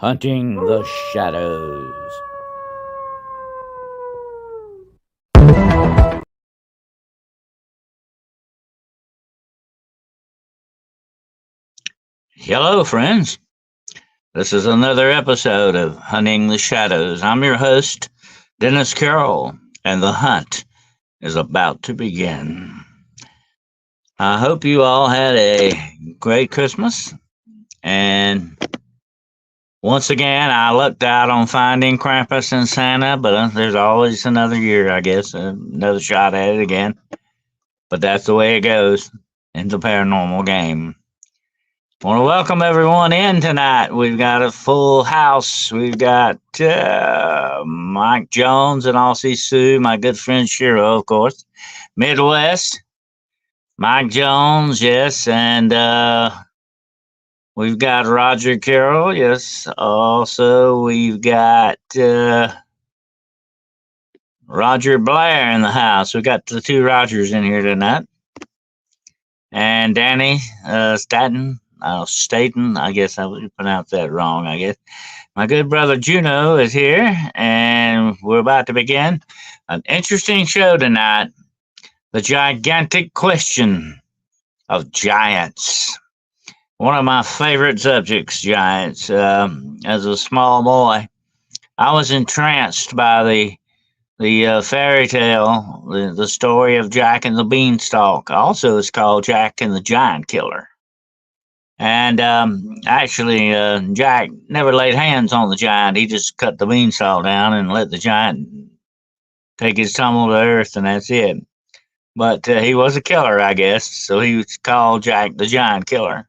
Hunting the Shadows. Hello, friends. This is another episode of Hunting the Shadows. I'm your host, Dennis Carroll, and the hunt is about to begin. I hope you all had a great Christmas, and once again, I lucked out on finding Krampus and Santa, but there's always another year, I guess, another shot at it again. But that's the way it goes in the paranormal game. I want to welcome everyone in tonight. We've got a full house. We've got Mike Jones and Aussie Sue, my good friend Shiro, of course. Midwest, Mike Jones, yes, and we've got Roger Carroll, yes. Also, we've got Roger Blair in the house. We've got the two Rogers in here tonight. And Danny Staten, I guess I would pronounce that wrong, I guess. My good brother Juno is here, and we're about to begin an interesting show tonight. The gigantic question of giants. One of my favorite subjects, giants. As a small boy, I was entranced by the fairy tale, the story of Jack and the Beanstalk. Also, it's called Jack and the Giant Killer. And actually, Jack never laid hands on the giant. He just cut the beanstalk down and let the giant take his tumble to earth, and that's it. But he was a killer, I guess, so he was called Jack the Giant Killer.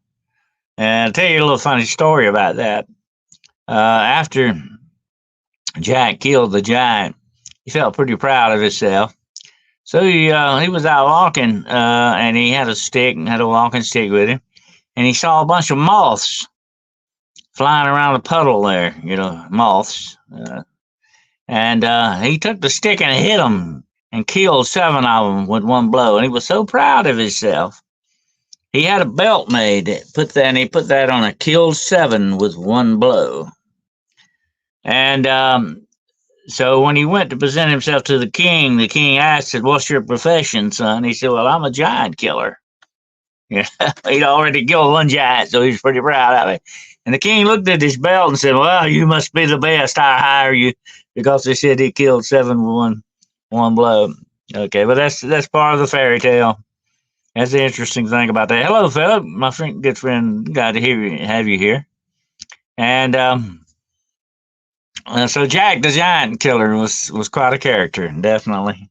And I'll tell you a little funny story about that. After Jack killed the giant, he felt pretty proud of himself. So he was out walking, and he had a walking stick with him. And he saw a bunch of moths flying around a puddle there, moths. And he took the stick and hit them and killed 7 of them with one blow. And he was so proud of himself. He had a belt made, he put that on a killed 7 with one blow. And so when he went to present himself to the king asked, "What's your profession, son?" He said, "Well, I'm a giant killer." Yeah, he'd already killed one giant, so he was pretty proud of it. And the king looked at his belt and said, "Well, you must be the best. I hire you," because they said he killed 7 with one blow. Okay, but that's part of the fairy tale. That's the interesting thing about that. Hello, Philip, my good friend. Glad to have you here. And so Jack the Giant Killer was quite a character, definitely.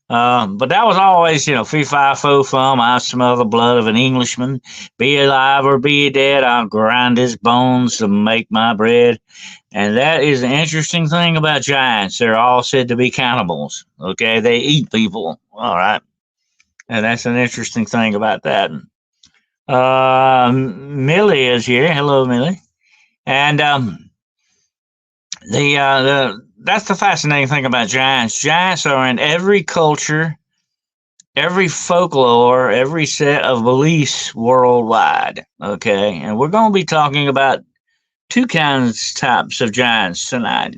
But that was always, fee fi fo fum. I smell the blood of an Englishman. Be he alive or be he dead, I'll grind his bones to make my bread. And that is the interesting thing about giants. They're all said to be cannibals. Okay, they eat people. All right, and that's an interesting thing about that. Millie is here. Hello, Millie. And that's the fascinating thing about giants. Giants are in every culture, every folklore, every set of beliefs worldwide. Okay, and we're going to be talking about two types of giants tonight.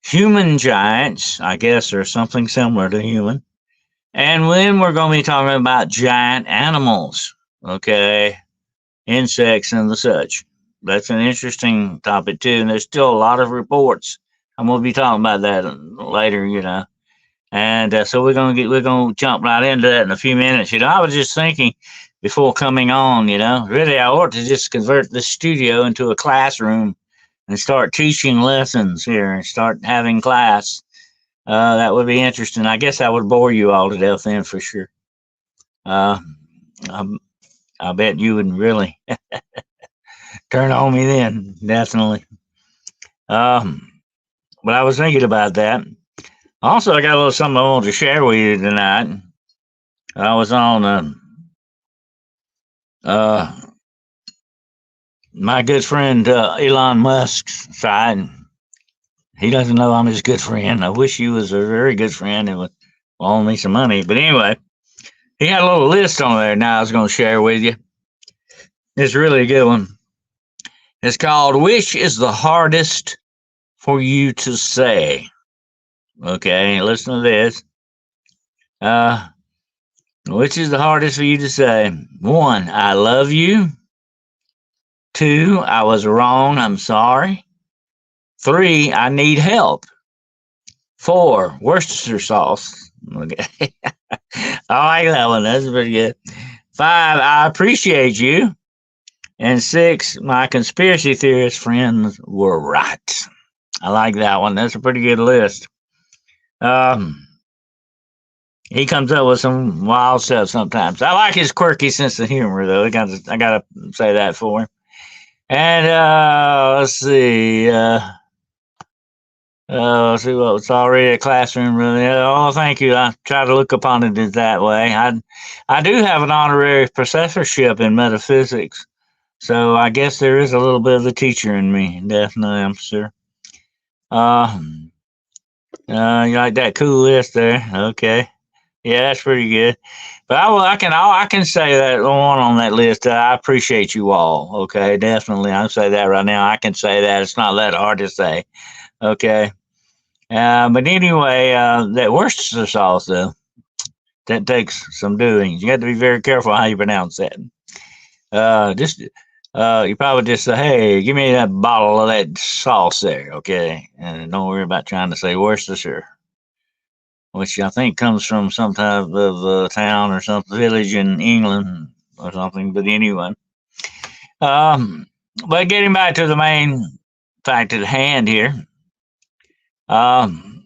Human giants, I guess, or something similar to human. And then we're going to be talking about giant animals. Okay, insects and the such. That's an interesting topic too, and there's still a lot of reports. I'm going to be talking about that later, and so we're going to jump right into that in a few minutes. I was just thinking before coming on, really I ought to just convert the studio into a classroom and start teaching lessons here and start having class. That would be interesting. I guess I would bore you all to death then for sure. I bet you wouldn't really turn on me then, definitely. But I was thinking about that. Also, I got a little something I wanted to share with you tonight. I was on my good friend Elon Musk's side. He doesn't know I'm his good friend. I wish he was a very good friend and would loan me some money. But anyway, he had a little list on there now I was going to share with you. It's really a good one. It's called Which is the Hardest for You to Say? Okay, listen to this. Which is the hardest for you to say? 1, I love you. 2, I was wrong, I'm sorry. 3, I need help. 4, Worcester sauce. Okay. I like that one. That's pretty good. 5, I appreciate you. And 6, my conspiracy theorist friends were right. I like that one. That's a pretty good list. He comes up with some wild stuff sometimes. I like his quirky sense of humor, though. I gotta say that for him. And let's see. Let's see what was already a classroom. Really. Oh, thank you. I try to look upon it in that way. I do have an honorary professorship in metaphysics, so I guess there is a little bit of the teacher in me. Definitely, I'm sure. You like that cool list there? Okay. Yeah, that's pretty good. But I can say that one on that list. I appreciate you all. Okay, definitely. I'll say that right now. I can say that. It's not that hard to say. Okay. But anyway, that Worcester sauce though, that takes some doing. You got to be very careful how you pronounce that. Just you probably just say, "Hey, give me that bottle of that sauce there," okay? And don't worry about trying to say Worcestershire, which I think comes from some type of town or some village in England or something. But anyway, um, but getting back to the main fact at hand here, um,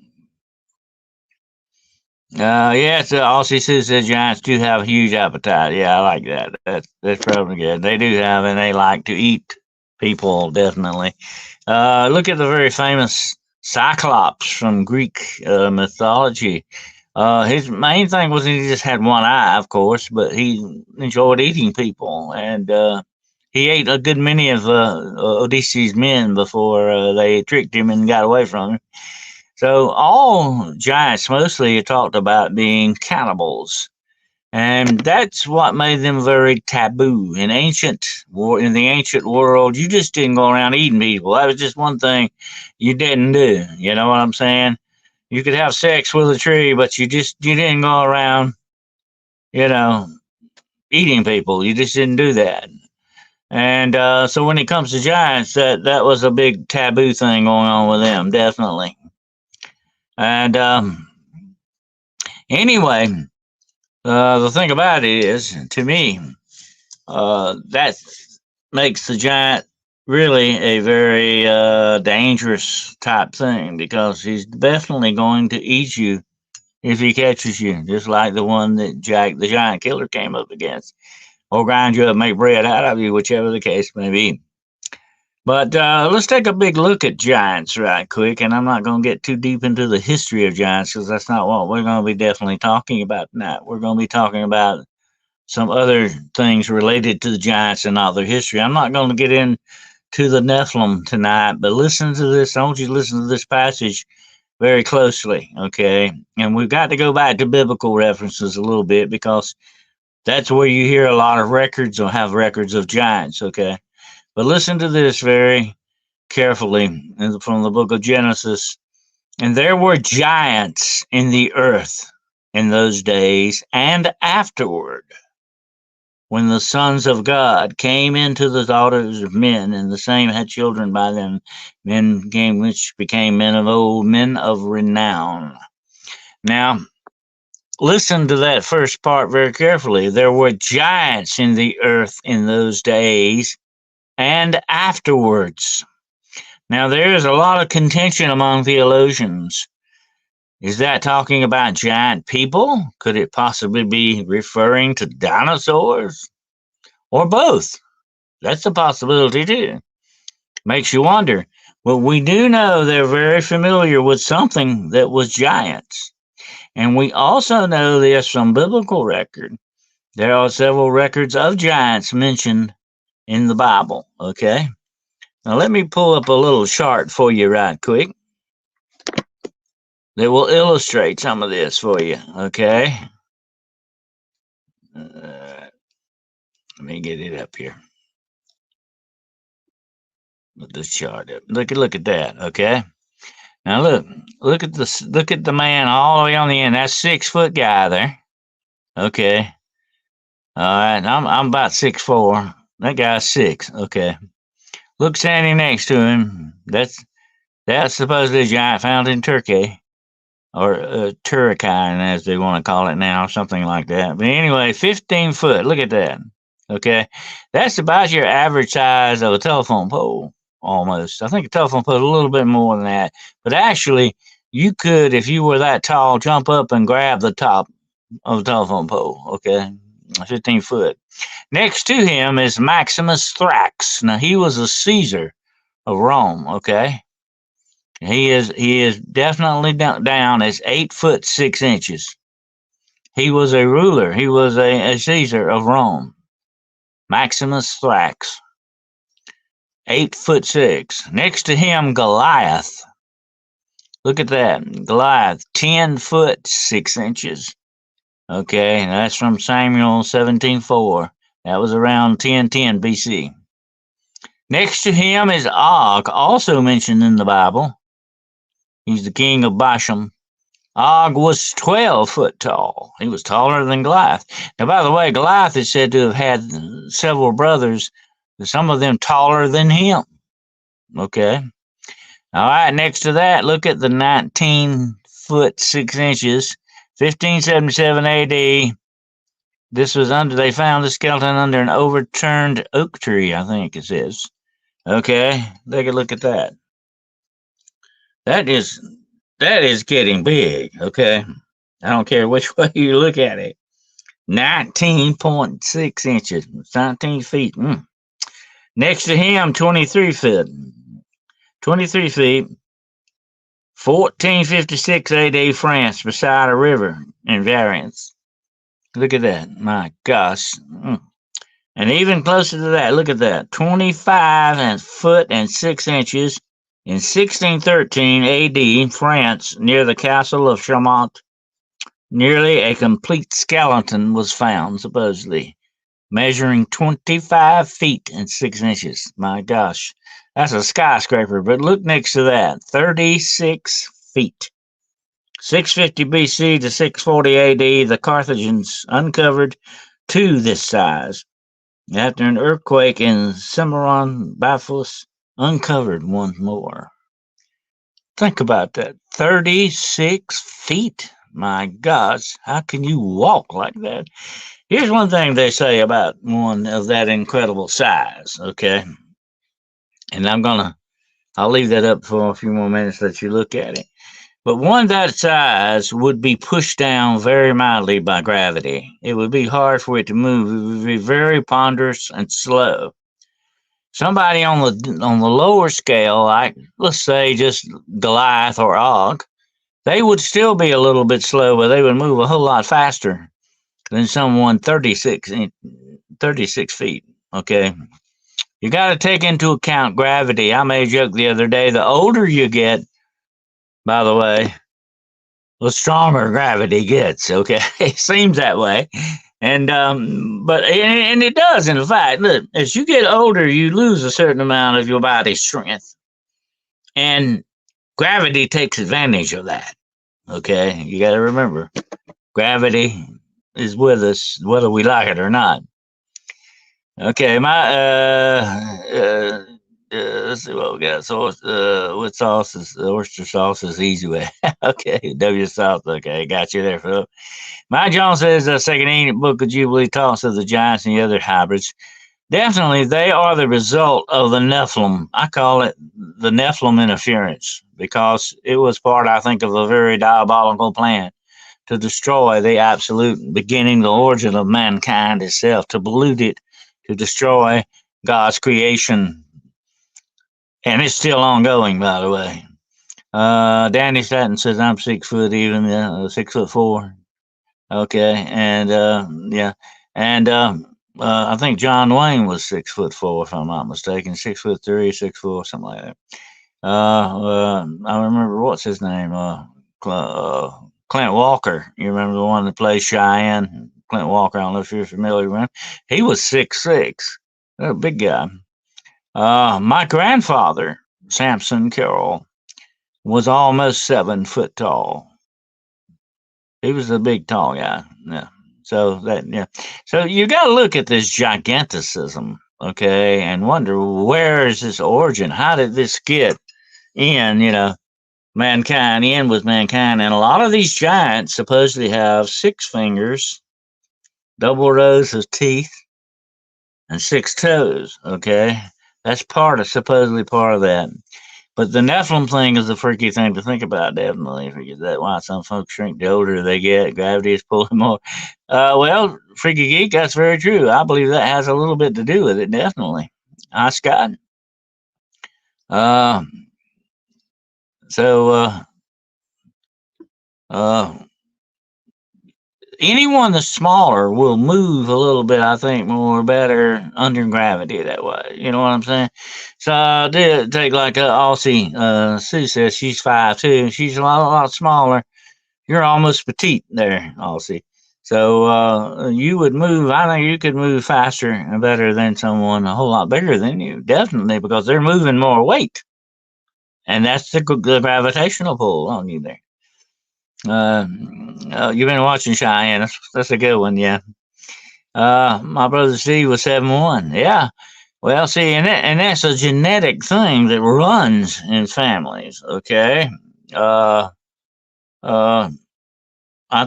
yes, all she says is giants do have a huge appetite. Yeah, I like that. That's probably good. They do have, and they like to eat people definitely. Look at the very famous Cyclops from Greek mythology. His main thing was he just had one eye, of course, but he enjoyed eating people, and he ate a good many of Odysseus' men before they tricked him and got away from him. So all giants mostly talked about being cannibals. And that's what made them very taboo. In the ancient world, you just didn't go around eating people. That was just one thing you didn't do. You know what I'm saying? You could have sex with a tree, but you didn't go around, you know, eating people. You just didn't do that. And so when it comes to giants, that was a big taboo thing going on with them, definitely. And anyway, the thing about it is, to me, that makes the giant really a very dangerous type thing because he's definitely going to eat you if he catches you, just like the one that Jack the Giant Killer came up against, or grind you up, make bread out of you, whichever the case may be. But let's take a big look at giants right quick, and I'm not going to get too deep into the history of giants because that's not what we're going to be definitely talking about tonight. We're going to be talking about some other things related to the giants and all their history. I'm not going to get into the Nephilim tonight, but listen to this. I want you to listen to this passage very closely, okay? And we've got to go back to biblical references a little bit because that's where you hear a lot of records or have records of giants, okay? But listen to this very carefully from the book of Genesis. And there were giants in the earth in those days and afterward, when the sons of God came into the daughters of men, and the same had children by them, men came which became men of old, men of renown. Now, listen to that first part very carefully. There were giants in the earth in those days and afterwards. Now, there is a lot of contention among theologians. Is that talking about giant people? Could it possibly be referring to dinosaurs? Or both? That's a possibility too. Makes you wonder. But we do know they're very familiar with something that was giants. And we also know this from biblical record. There are several records of giants mentioned in the Bible. Okay. Now let me pull up a little chart for you right quick that will illustrate some of this for you. Okay. Let me get it up here. Put this chart up. Look at that. Okay. Now look at this. Look at the man all the way on the end. That's 6 foot guy there. Okay. All right. I'm about 6'4". That guy's 6. Okay. Look standing next to him. That's supposedly a giant found in Turkey, or Turkine, as they want to call it now, something like that. But anyway, 15 foot. Look at that. Okay. That's about your average size of a telephone pole, almost. I think a telephone pole is a little bit more than that. But actually, you could, if you were that tall, jump up and grab the top of a telephone pole. Okay. 15 foot. Next to him is Maximus Thrax. Now, he was a Caesar of Rome. Okay. He is definitely down as 8 foot 6 inches. He was a ruler. He was a Caesar of Rome. Maximus Thrax, 8'6". Next to him, Goliath. Look at that, Goliath, 10'6". Okay, that's from Samuel 17:4. That was around 1010 BC. Next to him is Og, also mentioned in the Bible. He's the king of Bashan. Og was 12 foot tall. He was taller than Goliath. Now, by the way, Goliath is said to have had several brothers, some of them taller than him. Okay. All right, next to that, look at the 19 foot 6 inches, 1577 AD. This was they found the skeleton under an overturned oak tree, I think it says. Okay, take a look at that. That is getting big, okay? I don't care which way you look at it. 19.6 inches, 19 feet. Next to him, 23 feet. 23 feet, 1456 AD, France, beside a river in Variance. Look at that. My gosh. And even closer to that, look at that. 25 foot and 6 inches in 1613 AD, France, near the castle of Chaumont. Nearly a complete skeleton was found, supposedly, measuring 25 feet and 6 inches. My gosh, that's a skyscraper. But look next to that, 36 feet. 650 BC to 640 AD, the Carthaginians uncovered two this size. After an earthquake in Cimarron, Bifus uncovered one more. Think about that, 36 feet. My gosh, how can you walk like that? Here's one thing they say about one of that incredible size, okay? And I'll leave that up for a few more minutes, let you look at it. But one that size would be pushed down very mildly by gravity. It would be hard for it to move. It would be very ponderous and slow. Somebody on the lower scale, like let's say just Goliath or Og, they would still be a little bit slow, but they would move a whole lot faster than someone 36 feet. Okay. You got to take into account gravity. I made a joke the other day. The older you get, by the way, the stronger gravity gets. Okay, it seems that way, and it does. In fact, look, as you get older, you lose a certain amount of your body's strength, and gravity takes advantage of that. Okay, you got to remember, gravity is with us whether we like it or not. Okay, let's see what we got. So, what sauce is oyster sauce is easy way. Okay, W sauce. Okay, got you there, Philip. My John says the second ancient book of Jubilee talks of the giants and the other hybrids. Definitely, they are the result of the Nephilim. I call it the Nephilim interference because it was part, I think, of a very diabolical plan to destroy the absolute beginning, the origin of mankind itself, to pollute it, to destroy God's creation. And it's still ongoing, by the way. Danny Staton says I'm 6 foot even, 6'4". Okay, and yeah, and I think John Wayne was 6'4", if I'm not mistaken, 6'3", 6'4", something like that. I remember what's his name, Clint Walker. You remember the one that plays Cheyenne? Clint Walker. I don't know if you're familiar with him. He was 6'6", a big guy. My grandfather, Samson Carroll, was almost 7 foot tall. He was a big, tall guy. Yeah. Yeah. So you got to look at this giganticism, okay, and wonder where is this origin? How did this get in? Mankind in with mankind, and a lot of these giants supposedly have 6 fingers, double rows of teeth, and 6 toes. Okay, that's supposedly part of that. But the Nephilim thing is a freaky thing to think about, definitely. Because that's why some folks shrink the older they get. Gravity is pulling more. Well, Freaky Geek, that's very true. I believe that has a little bit to do with it, definitely. Hi, Scott. Uh, so, anyone that's smaller will move a little bit, I think, more better under gravity that way. You know what I'm saying? So I did take like Aussie. Sue says she's 5'2". She's a lot smaller. You're almost petite there, Aussie. So you would move. I think you could move faster and better than someone a whole lot bigger than you, definitely, because they're moving more weight, and that's the gravitational pull on you there. You've been watching Cheyenne. That's a good one, yeah. My brother Steve was 7'1". Yeah. Well, see, and that's a genetic thing that runs in families. Okay. I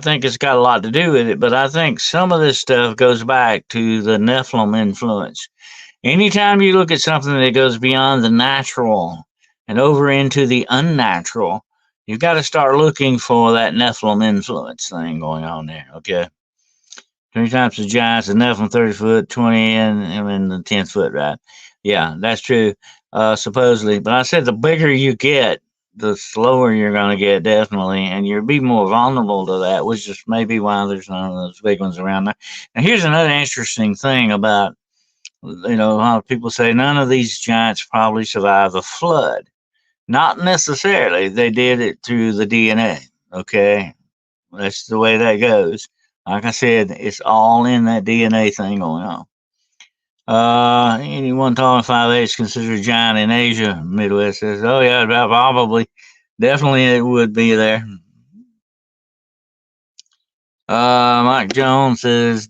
think it's got a lot to do with it, but I think some of this stuff goes back to the Nephilim influence. Anytime you look at something that goes beyond the natural and over into the unnatural, you've got to start looking for that Nephilim influence thing going on there, okay? 3 times the giants, the Nephilim 30 foot, 20, and the 10th foot, right? Yeah, that's true, supposedly. But I said the bigger you get, the slower you're going to get, definitely, and you'll be more vulnerable to that, which is maybe why there's none of those big ones around there. Now, here's another interesting thing about, a lot of people say none of these giants probably survived the flood. Not necessarily. They did it through the DNA, okay? That's the way that goes. Like I said, it's all in that DNA thing going on. Anyone taller than 5'8" is considered a giant in Asia. Midwest says, oh yeah, probably. Definitely it would be there. Mike Jones says,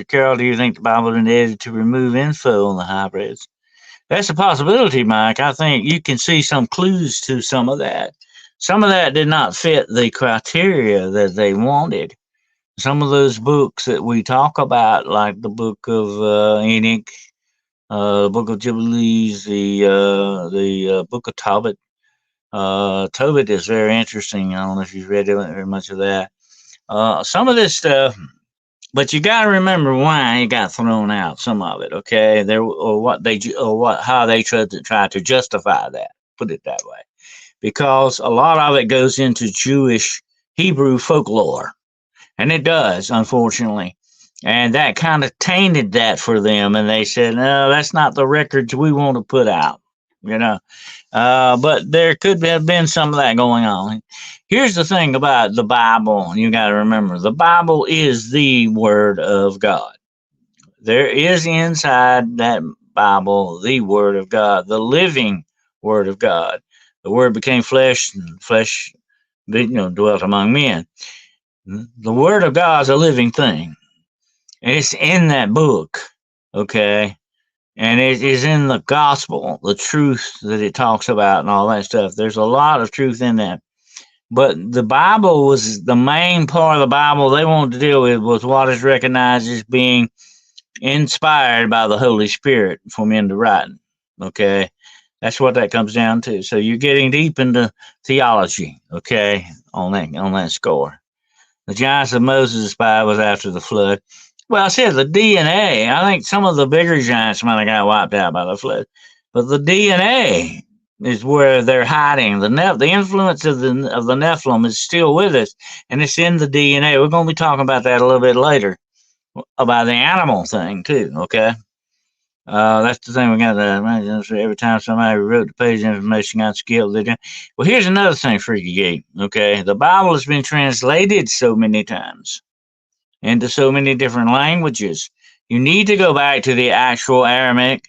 Carol, do you think the Bible intended to remove info on the hybrids? That's a possibility, Mike. I think you can see some clues to some of that. Some of that did not fit the criteria that they wanted. Some of those books that we talk about, like the book of Enoch, the book of Jubilees, the book of Tobit. Tobit is very interesting. I don't know if you've read very much of that. Some of this stuff, but you got to remember why it got thrown out. Some of it, okay, how they tried to justify that. Put it that way, because a lot of it goes into Jewish Hebrew folklore. And it does, unfortunately. And that kind of tainted that for them. And they said, no, that's not the records we want to put out, But there could have been some of that going on. Here's the thing about the Bible. You got to remember, the Bible is the Word of God. There is inside that Bible the Word of God, the living Word of God. The Word became flesh, and flesh dwelt among men. The Word of God is a living thing. It's in that book, okay? And it is in the gospel, the truth that it talks about and all that stuff. There's a lot of truth in that. But the Bible was the main part of the Bible they wanted to deal with was what is recognized as being inspired by the Holy Spirit for men to write, okay? That's what that comes down to. So you're getting deep into theology, okay, on that score. The giants of Moses' spy was after the flood. Well, I said the DNA. I think some of the bigger giants might have got wiped out by the flood, but the DNA is where they're hiding. The influence of the Nephilim is still with us, and it's in the DNA. We're going to be talking about that a little bit later, about the animal thing too. Okay. That's the thing we got to imagine. Every time somebody wrote the page information got skipped. Well, here's another thing, Freaky Geek. Okay, the Bible has been translated so many times into so many different languages. You need to go back to the actual Aramaic,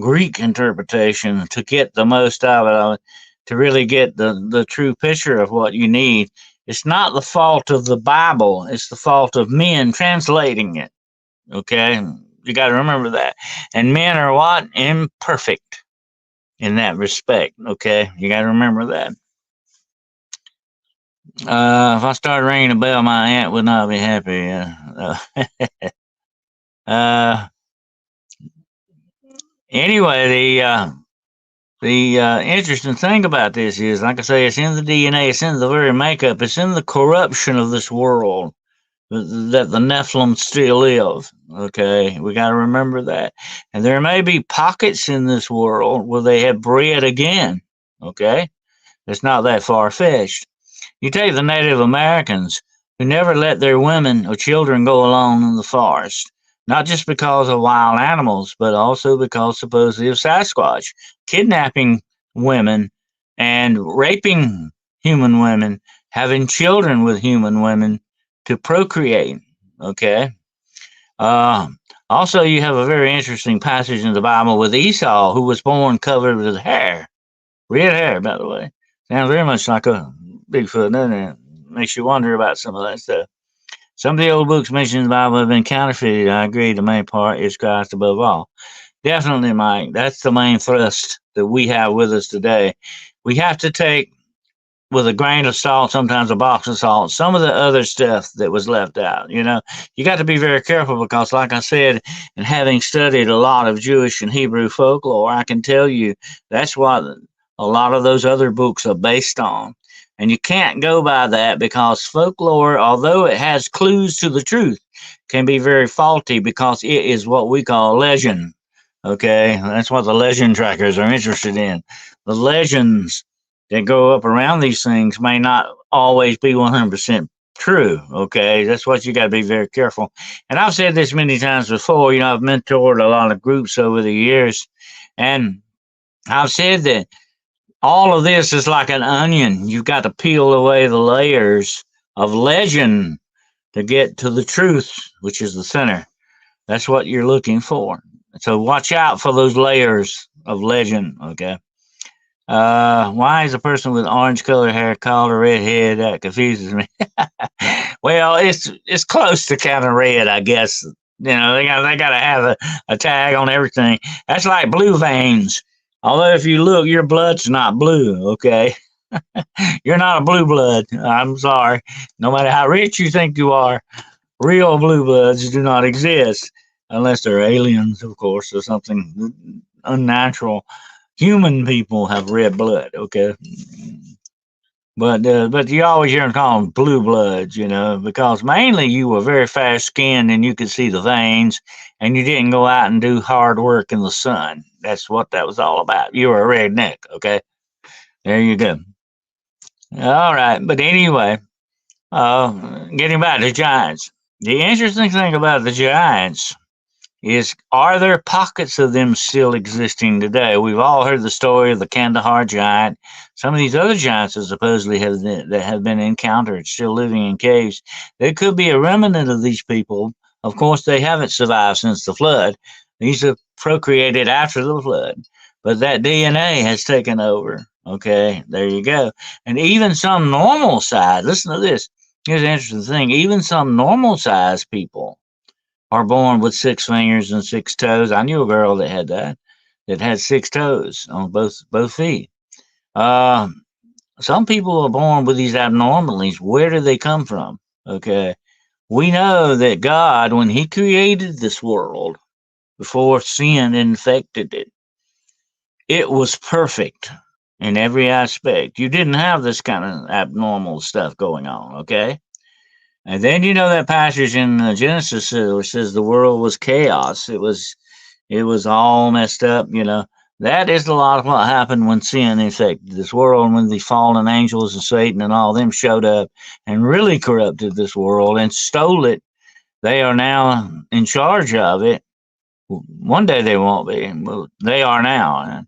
Greek interpretation to get the most out of it, to really get the true picture of what you need. It's not the fault of the Bible, it's the fault of men translating it. Okay? You got to remember that. And men are what? Imperfect in that respect. Okay? You got to remember that. If I started ringing a bell, my aunt would not be happy. Uh, anyway, the interesting thing about this is, like I say, it's in the DNA, it's in the very makeup, it's in the corruption of this world that the Nephilim still live. Okay, we got to remember that. And there may be pockets in this world where they have bred again. Okay, it's not that far fetched. You take the Native Americans who never let their women or children go alone in the forest, not just because of wild animals, but also because supposedly of Sasquatch, kidnapping women and raping human women, having children with human women to procreate. Okay. Uh, Also, you have a very interesting passage in the Bible with Esau, who was born covered with hair, red hair, by the way. Sounds very much like a Bigfoot, doesn't it? Makes you wonder about some of that stuff. Some of the old books mentioned in the Bible have been counterfeited. I agree. The main part is Christ above all. Definitely, Mike. That's the main thrust that we have with us today. We have to take with a grain of salt, sometimes a box of salt, some of the other stuff that was left out. You got to be very careful because, like I said, and having studied a lot of Jewish and Hebrew folklore, I can tell you that's what a lot of those other books are based on. And you can't go by that because folklore, although it has clues to the truth, can be very faulty because it is what we call legend. Okay, that's what the legend trackers are interested in. The legends that go up around these things may not always be 100% true. Okay, that's what you got to be very careful. And I've said this many times before. I've mentored a lot of groups over the years, and I've said that all of this is like an onion. You've got to peel away the layers of legend to get to the truth, which is the center. That's what you're looking for. So watch out for those layers of legend. Okay. Why is a person with orange colored hair called a redhead? That confuses me. Well, it's close to kind of red, I guess. They gotta have a tag on everything. That's like blue veins. Although if you look, your blood's not blue. Okay, you're not a blue blood. I'm sorry. No matter how rich you think you are, real blue bloods do not exist unless they're aliens, of course, or something unnatural. Human people have red blood, okay? But you always hear them call them blue bloods, because mainly you were very fast skinned and you could see the veins, and you didn't go out and do hard work in the sun. That's what that was all about. You were a redneck, okay? There you go. All right, but anyway, getting back to giants. The interesting thing about the giants is, are there pockets of them still existing today? We've all heard the story of the Kandahar giant. Some of these other giants that supposedly that have been encountered still living in caves. There could be a remnant of these people. Of course, they haven't survived since the flood. These have procreated after the flood, but that DNA has taken over. Okay, there you go. And even some normal size, listen to this. Here's an interesting thing. Even some normal size people are born with 6 fingers and 6 toes. I knew a girl that had 6 toes on both feet. Some people are born with these abnormalities. Where do they come from? Okay, we know that God, when He created this world before sin infected it, it was perfect in every aspect. You didn't have this kind of abnormal stuff going on. Okay. And then that passage in Genesis which says the world was chaos. It was all messed up. That is a lot of what happened when sin infected this world, when the fallen angels and Satan and all them showed up and really corrupted this world and stole it. They are now in charge of it. One day they won't be. But they are now.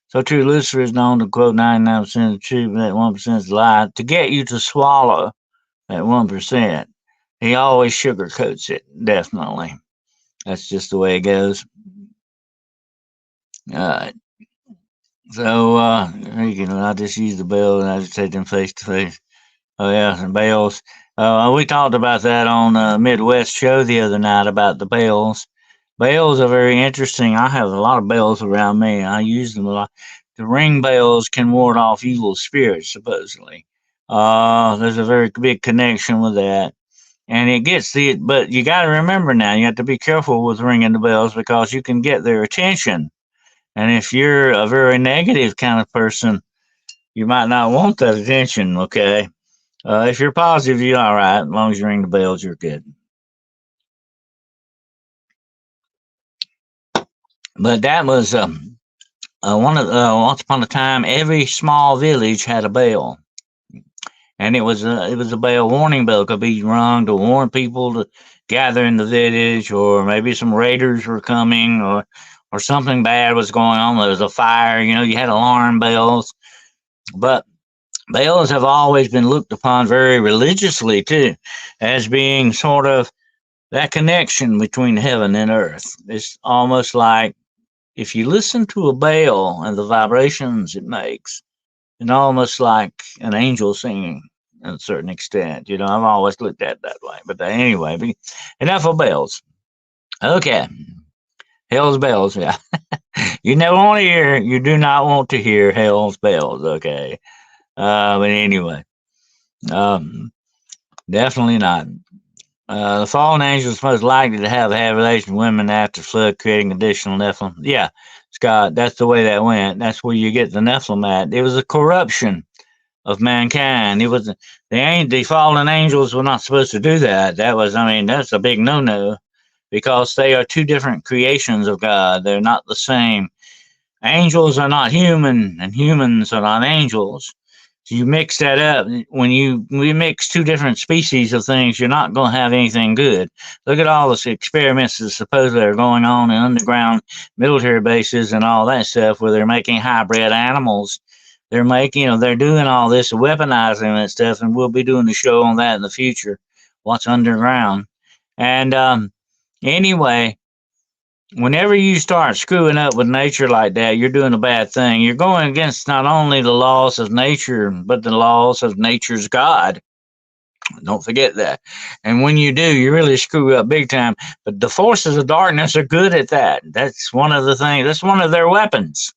So true, Lucifer is known to quote 99% of the truth, that 1% is a lie, to get you to swallow at 1%. He always sugarcoats it, definitely. That's just the way it goes. Uh, so I just use the bell and I just take them face to face. Oh yeah, and bells. We talked about that on Midwest show the other night about the bells. Bells are very interesting. I have a lot of bells around me. I use them a lot. The ring bells can ward off evil spirits, supposedly. There's a very big connection with that. And it gets the, but you got to remember now, you have to be careful with ringing the bells because you can get their attention. And if you're a very negative kind of person, you might not want that attention, okay? If you're positive, you're all right. As long as you ring the bells, you're good. But that was once upon a time, every small village had a bell, and it was a bell warning bell. It could be rung to warn people to gather in the village, or maybe some raiders were coming, or something bad was going on. There was a fire. You had alarm bells, but bells have always been looked upon very religiously too, as being sort of that connection between heaven and earth. It's almost like if you listen to a bell and the vibrations it makes, it's almost like an angel singing to a certain extent. I've always looked at it that way. But anyway, enough of bells. Okay. Hell's bells, yeah. You never want to hear, you do not want to hear hell's bells, okay? But anyway, definitely not. The fallen angels most likely to have had relations with women after flood, creating additional Nephilim. Yeah, Scott, that's the way that went. That's where you get the Nephilim at. It was a corruption of mankind. It was the fallen angels were not supposed to do that. That's a big no-no because they are two different creations of God. They're not the same. Angels are not human, and humans are not angels. So you mix that up. When we mix two different species of things, you're not going to have anything good. Look at all the experiments that supposedly are going on in underground military bases and all that stuff, where they're making hybrid animals. They're doing all this, weaponizing that stuff, and we'll be doing a show on that in the future. What's underground? And anyway, whenever you start screwing up with nature like that, you're doing a bad thing. You're going against not only the laws of nature, but the laws of nature's God. Don't forget that. And when you do, you really screw up big time. But the forces of darkness are good at that. That's one of the things, that's one of their weapons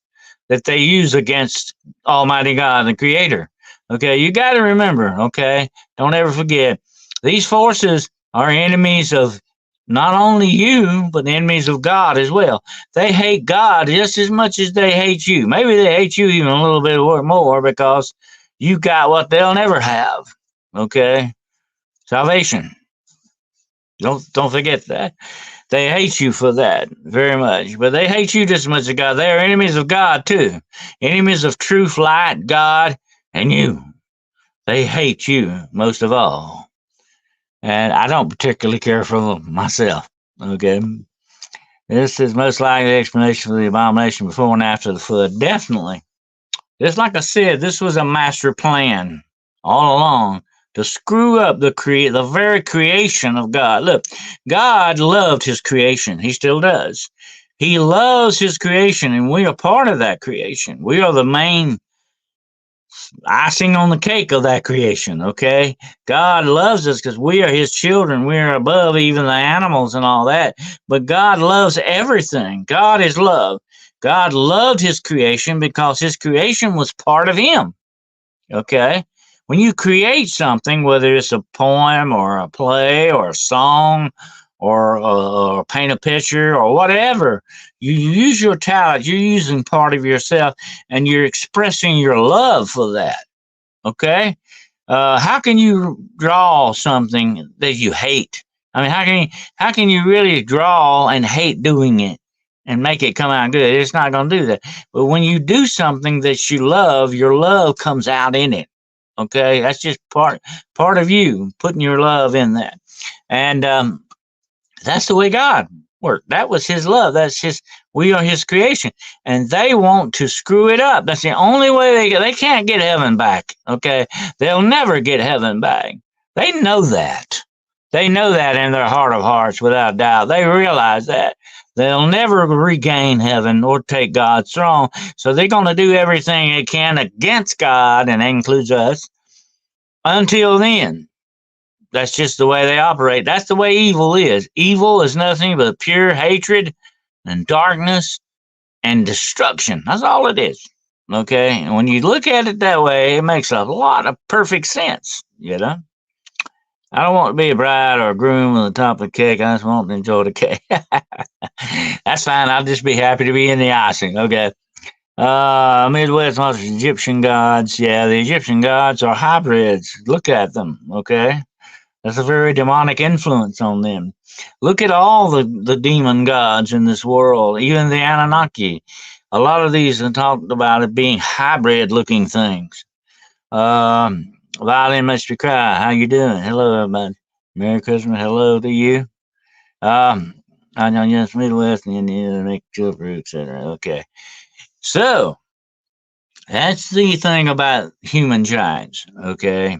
that they use against Almighty God, the Creator. Okay, you got to remember, okay? Don't ever forget. These forces are enemies of not only you, but enemies of God as well. They hate God just as much as they hate you. Maybe they hate you even a little bit more because you got what they'll never have. Okay? Salvation. Don't forget that. They hate you for that very much, but they hate you just as much as God. They are enemies of God too. Enemies of truth, light, God, and you. They hate you most of all. And I don't particularly care for them myself. Okay. This is most likely the explanation for the abomination before and after the flood. Definitely. Just like I said, this was a master plan all along to screw up the very creation of God. Look, God loved his creation. He still does. He loves his creation, and we are part of that creation. We are the main icing on the cake of that creation, okay? God loves us because we are his children. We are above even the animals and all that. But God loves everything. God is love. God loved his creation because his creation was part of him, okay? When you create something, whether it's a poem or a play or a song or paint a picture or whatever, you use your talent, you're using part of yourself, and you're expressing your love for that. Okay? How can you draw something that you hate? I mean, how can you really draw and hate doing it and make it come out good? It's not going to do that. But when you do something that you love, your love comes out in it. Okay, that's just part of you putting your love in that, and that's the way God worked. That was his love. We are his creation, and they want to screw it up. That's the only way they can't get heaven back. Okay, they'll never get heaven back. They know that. They know that in their heart of hearts, without doubt. They realize that. They'll never regain heaven or take God's throne. So they're going to do everything they can against God, and that includes us, until then. That's just the way they operate. That's the way evil is. Evil is nothing but pure hatred and darkness and destruction. That's all it is. Okay? And when you look at it that way, it makes a lot of perfect sense, you know? I don't want to be a bride or a groom on the top of the cake. I just want to enjoy the cake. That's fine. I'll just be happy to be in the icing. Okay. Midwest Egyptian gods. Yeah, the Egyptian gods are hybrids. Look at them. Okay. That's a very demonic influence on them. Look at all the demon gods in this world, even the Anunnaki. A lot of these are talked about it being hybrid looking things. Violin Mr. Cry, how you doing? Hello, everybody. Merry Christmas. Hello to you. I know yes, Midwest and India, make children, etc. Okay. So that's the thing about human giants. Okay.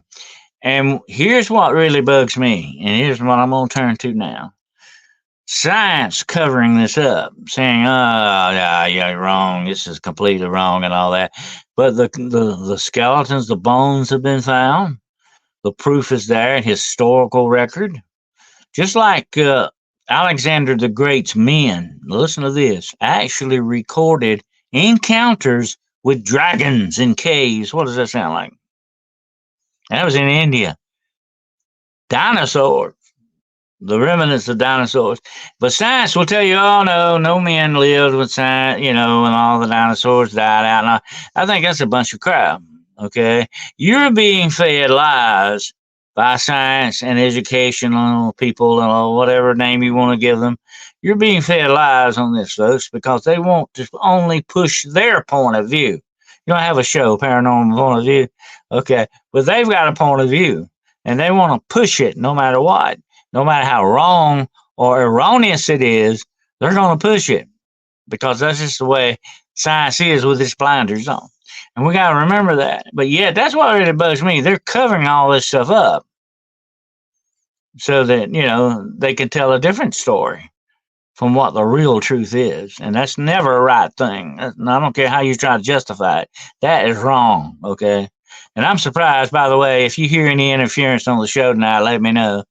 And here's what really bugs me, and here's what I'm going to turn to now. Science covering this up, saying, "Oh, yeah, you're wrong. This is completely wrong," and all that. But the skeletons, the bones have been found. The proof is there, historical record. Just like Alexander the Great's men, listen to this, actually recorded encounters with dragons in caves. What does that sound like? That was in India. Dinosaurs, the remnants of dinosaurs. But science will tell you, oh, no men lived with science, and all the dinosaurs died out. And I think that's a bunch of crap, okay? You're being fed lies by science and educational people, and whatever name you want to give them. You're being fed lies on this, folks, because they want to only push their point of view. You don't have a show, Paranormal Point of View, okay? But they've got a point of view, and they want to push it no matter what. No matter how wrong or erroneous it is, they're going to push it because that's just the way science is with its blinders on. And we got to remember that. But yeah, that's what really bugs me. They're covering all this stuff up so that, they can tell a different story from what the real truth is. And that's never a right thing. And I don't care how you try to justify it. That is wrong, okay? And I'm surprised, by the way, if you hear any interference on the show tonight, let me know.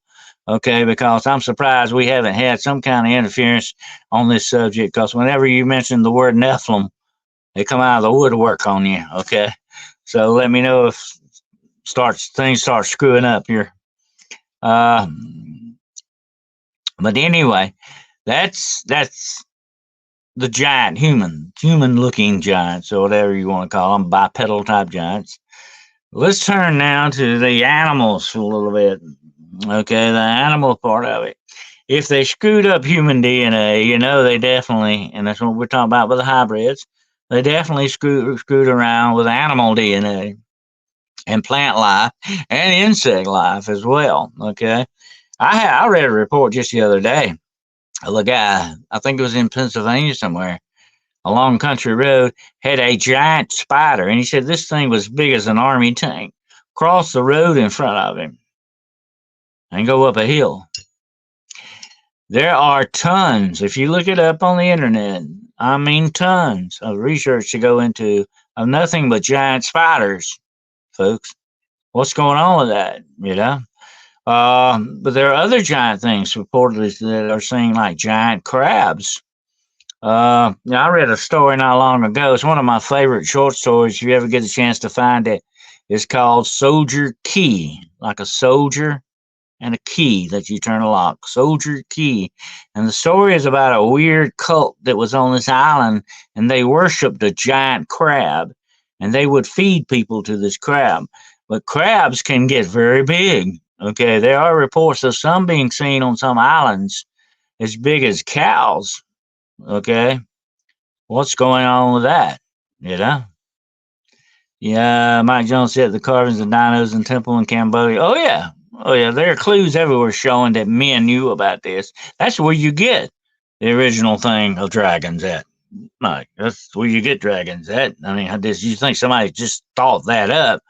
Okay, because I'm surprised we haven't had some kind of interference on this subject, because whenever you mention the word Nephilim, they come out of the woodwork on you, okay? So let me know if things start screwing up here. But anyway, that's the giant human-looking giants, or whatever you want to call them, bipedal type giants. Let's turn now to the animals for a little bit. Okay, the animal part of it. If they screwed up human DNA, they definitely, and that's what we're talking about with the hybrids, they definitely screwed around with animal DNA and plant life and insect life as well. Okay, I read a report just the other day of a guy, I think it was in Pennsylvania somewhere, along Country Road, had a giant spider, and he said this thing was big as an army tank, cross the road in front of him and go up a hill. There are tons, if you look it up on the internet, I mean tons of research to go into of nothing but giant spiders, folks. What's going on with that, But there are other giant things reportedly that are seen, like giant crabs. I read a story not long ago. It's one of my favorite short stories. If you ever get a chance to find it, it's called Soldier Key, like a soldier and a key that you turn a lock. Soldier Key. And the story is about a weird cult that was on this island, and they worshipped a giant crab, and they would feed people to this crab. But crabs can get very big. Okay, there are reports of some being seen on some islands as big as cows. Okay, what's going on with that? Yeah, Mike Jones said the carvings of dinos in temple in Cambodia. Oh yeah, there are clues everywhere showing that men knew about this. That's where you get the original thing of dragons at. Mike, that's where you get dragons at. I mean, you think somebody just thought that up?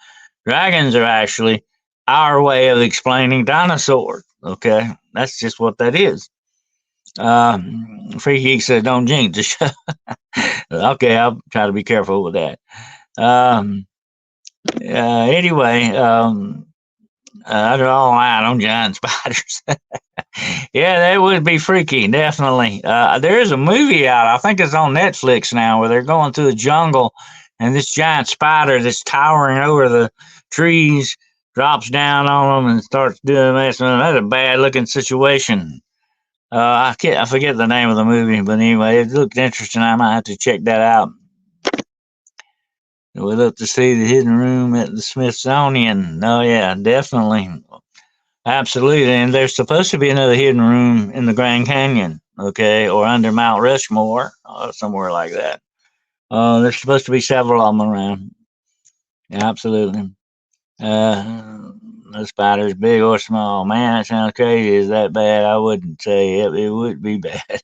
Dragons are actually our way of explaining dinosaurs. Okay, that's just what that is. Free Geek said, "Don't jinx the show." Okay, I'll try to be careful with that. Um, anyway, I draw a line on giant spiders. Yeah, that would be freaky, definitely. There is a movie out, I think it's on Netflix now, where they're going through the jungle and this giant spider that's towering over the trees drops down on them and starts doing this. That's a bad looking situation. I forget the name of the movie, but anyway, it looked interesting. I might have to check that out. We'd love to see the hidden room at the Smithsonian. Oh yeah, definitely. Absolutely, and there's supposed to be another hidden room in the Grand Canyon, okay, or under Mount Rushmore, or somewhere like that. There's supposed to be several of them around. Yeah, absolutely. The spider's big or small. Man, that sounds crazy. Is that bad? I wouldn't say it. It would be bad.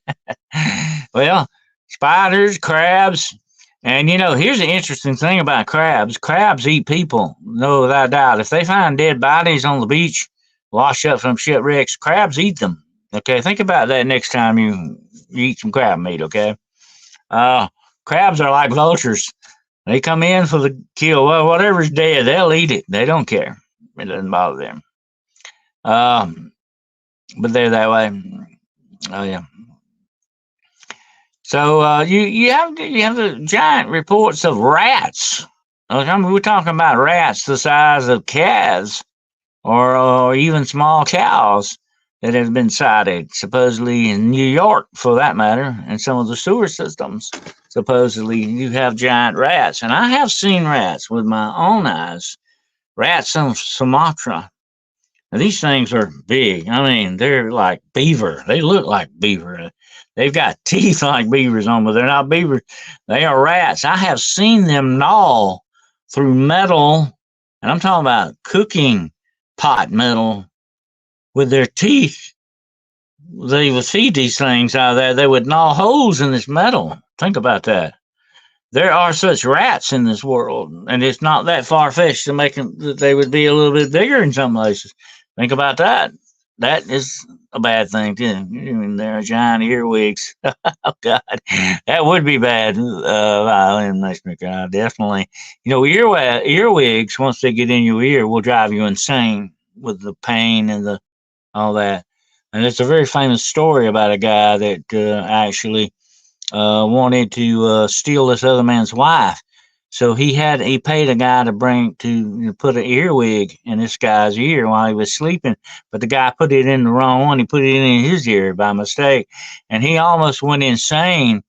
Well, spiders, crabs, and here's the interesting thing about crabs. Crabs eat people, no without a doubt. If they find dead bodies on the beach, washed up from shipwrecks, crabs eat them. Okay, think about that next time you eat some crab meat. Okay, uh, crabs are like vultures. They come in for the kill. Well, whatever's dead, they'll eat it. They don't care. It doesn't bother them. Um, but they're that way. Oh yeah. So you have the giant reports of rats. I mean, we're talking about rats the size of calves, or even small cows that have been sighted, supposedly in New York, for that matter, and some of the sewer systems. Supposedly, you have giant rats, and I have seen rats with my own eyes. Rats on Sumatra. Now, these things are big. I mean, they're like beaver. They look like beaver. They've got teeth like beavers on, but they're not beavers. They are rats. I have seen them gnaw through metal, and I'm talking about cooking pot metal with their teeth. They would feed these things out of there. They would gnaw holes in this metal. Think about that. There are such rats in this world, and it's not that far fetched to make them that they would be a little bit bigger in some places. Think about that. That is a bad thing too. I mean, they're giant earwigs. Oh God, that would be bad. Violin maker, definitely. Earwigs once they get in your ear will drive you insane with the pain and the all that. And it's a very famous story about a guy that actually wanted to steal this other man's wife. So he paid a guy to put an earwig in this guy's ear while he was sleeping, but the guy put it in the wrong one. He put it in his ear by mistake, and he almost went insane.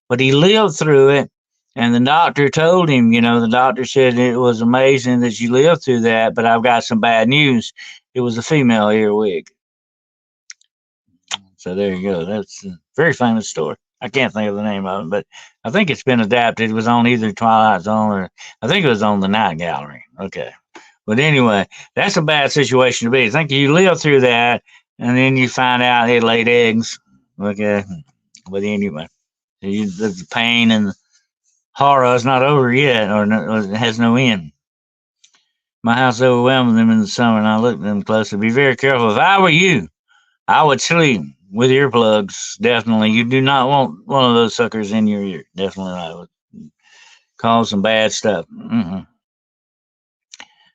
But he lived through it, and the doctor told him, the doctor said it was amazing that you lived through that, but I've got some bad news. It was a female earwig. So there you go. That's a very famous story. I can't think of the name of it, but I think it's been adapted. It was on either Twilight Zone or I think it was on the Night Gallery. Okay. But anyway, that's a bad situation to be. I think you live through that and then you find out it laid eggs. Okay. But anyway, the pain and the horror is not over yet, or it has no end. My house overwhelmed them in the summer, and I looked at them closely. Be very careful. If I were you, I would sleep with earplugs. Definitely, you do not want one of those suckers in your ear. Definitely, I would cause some bad stuff.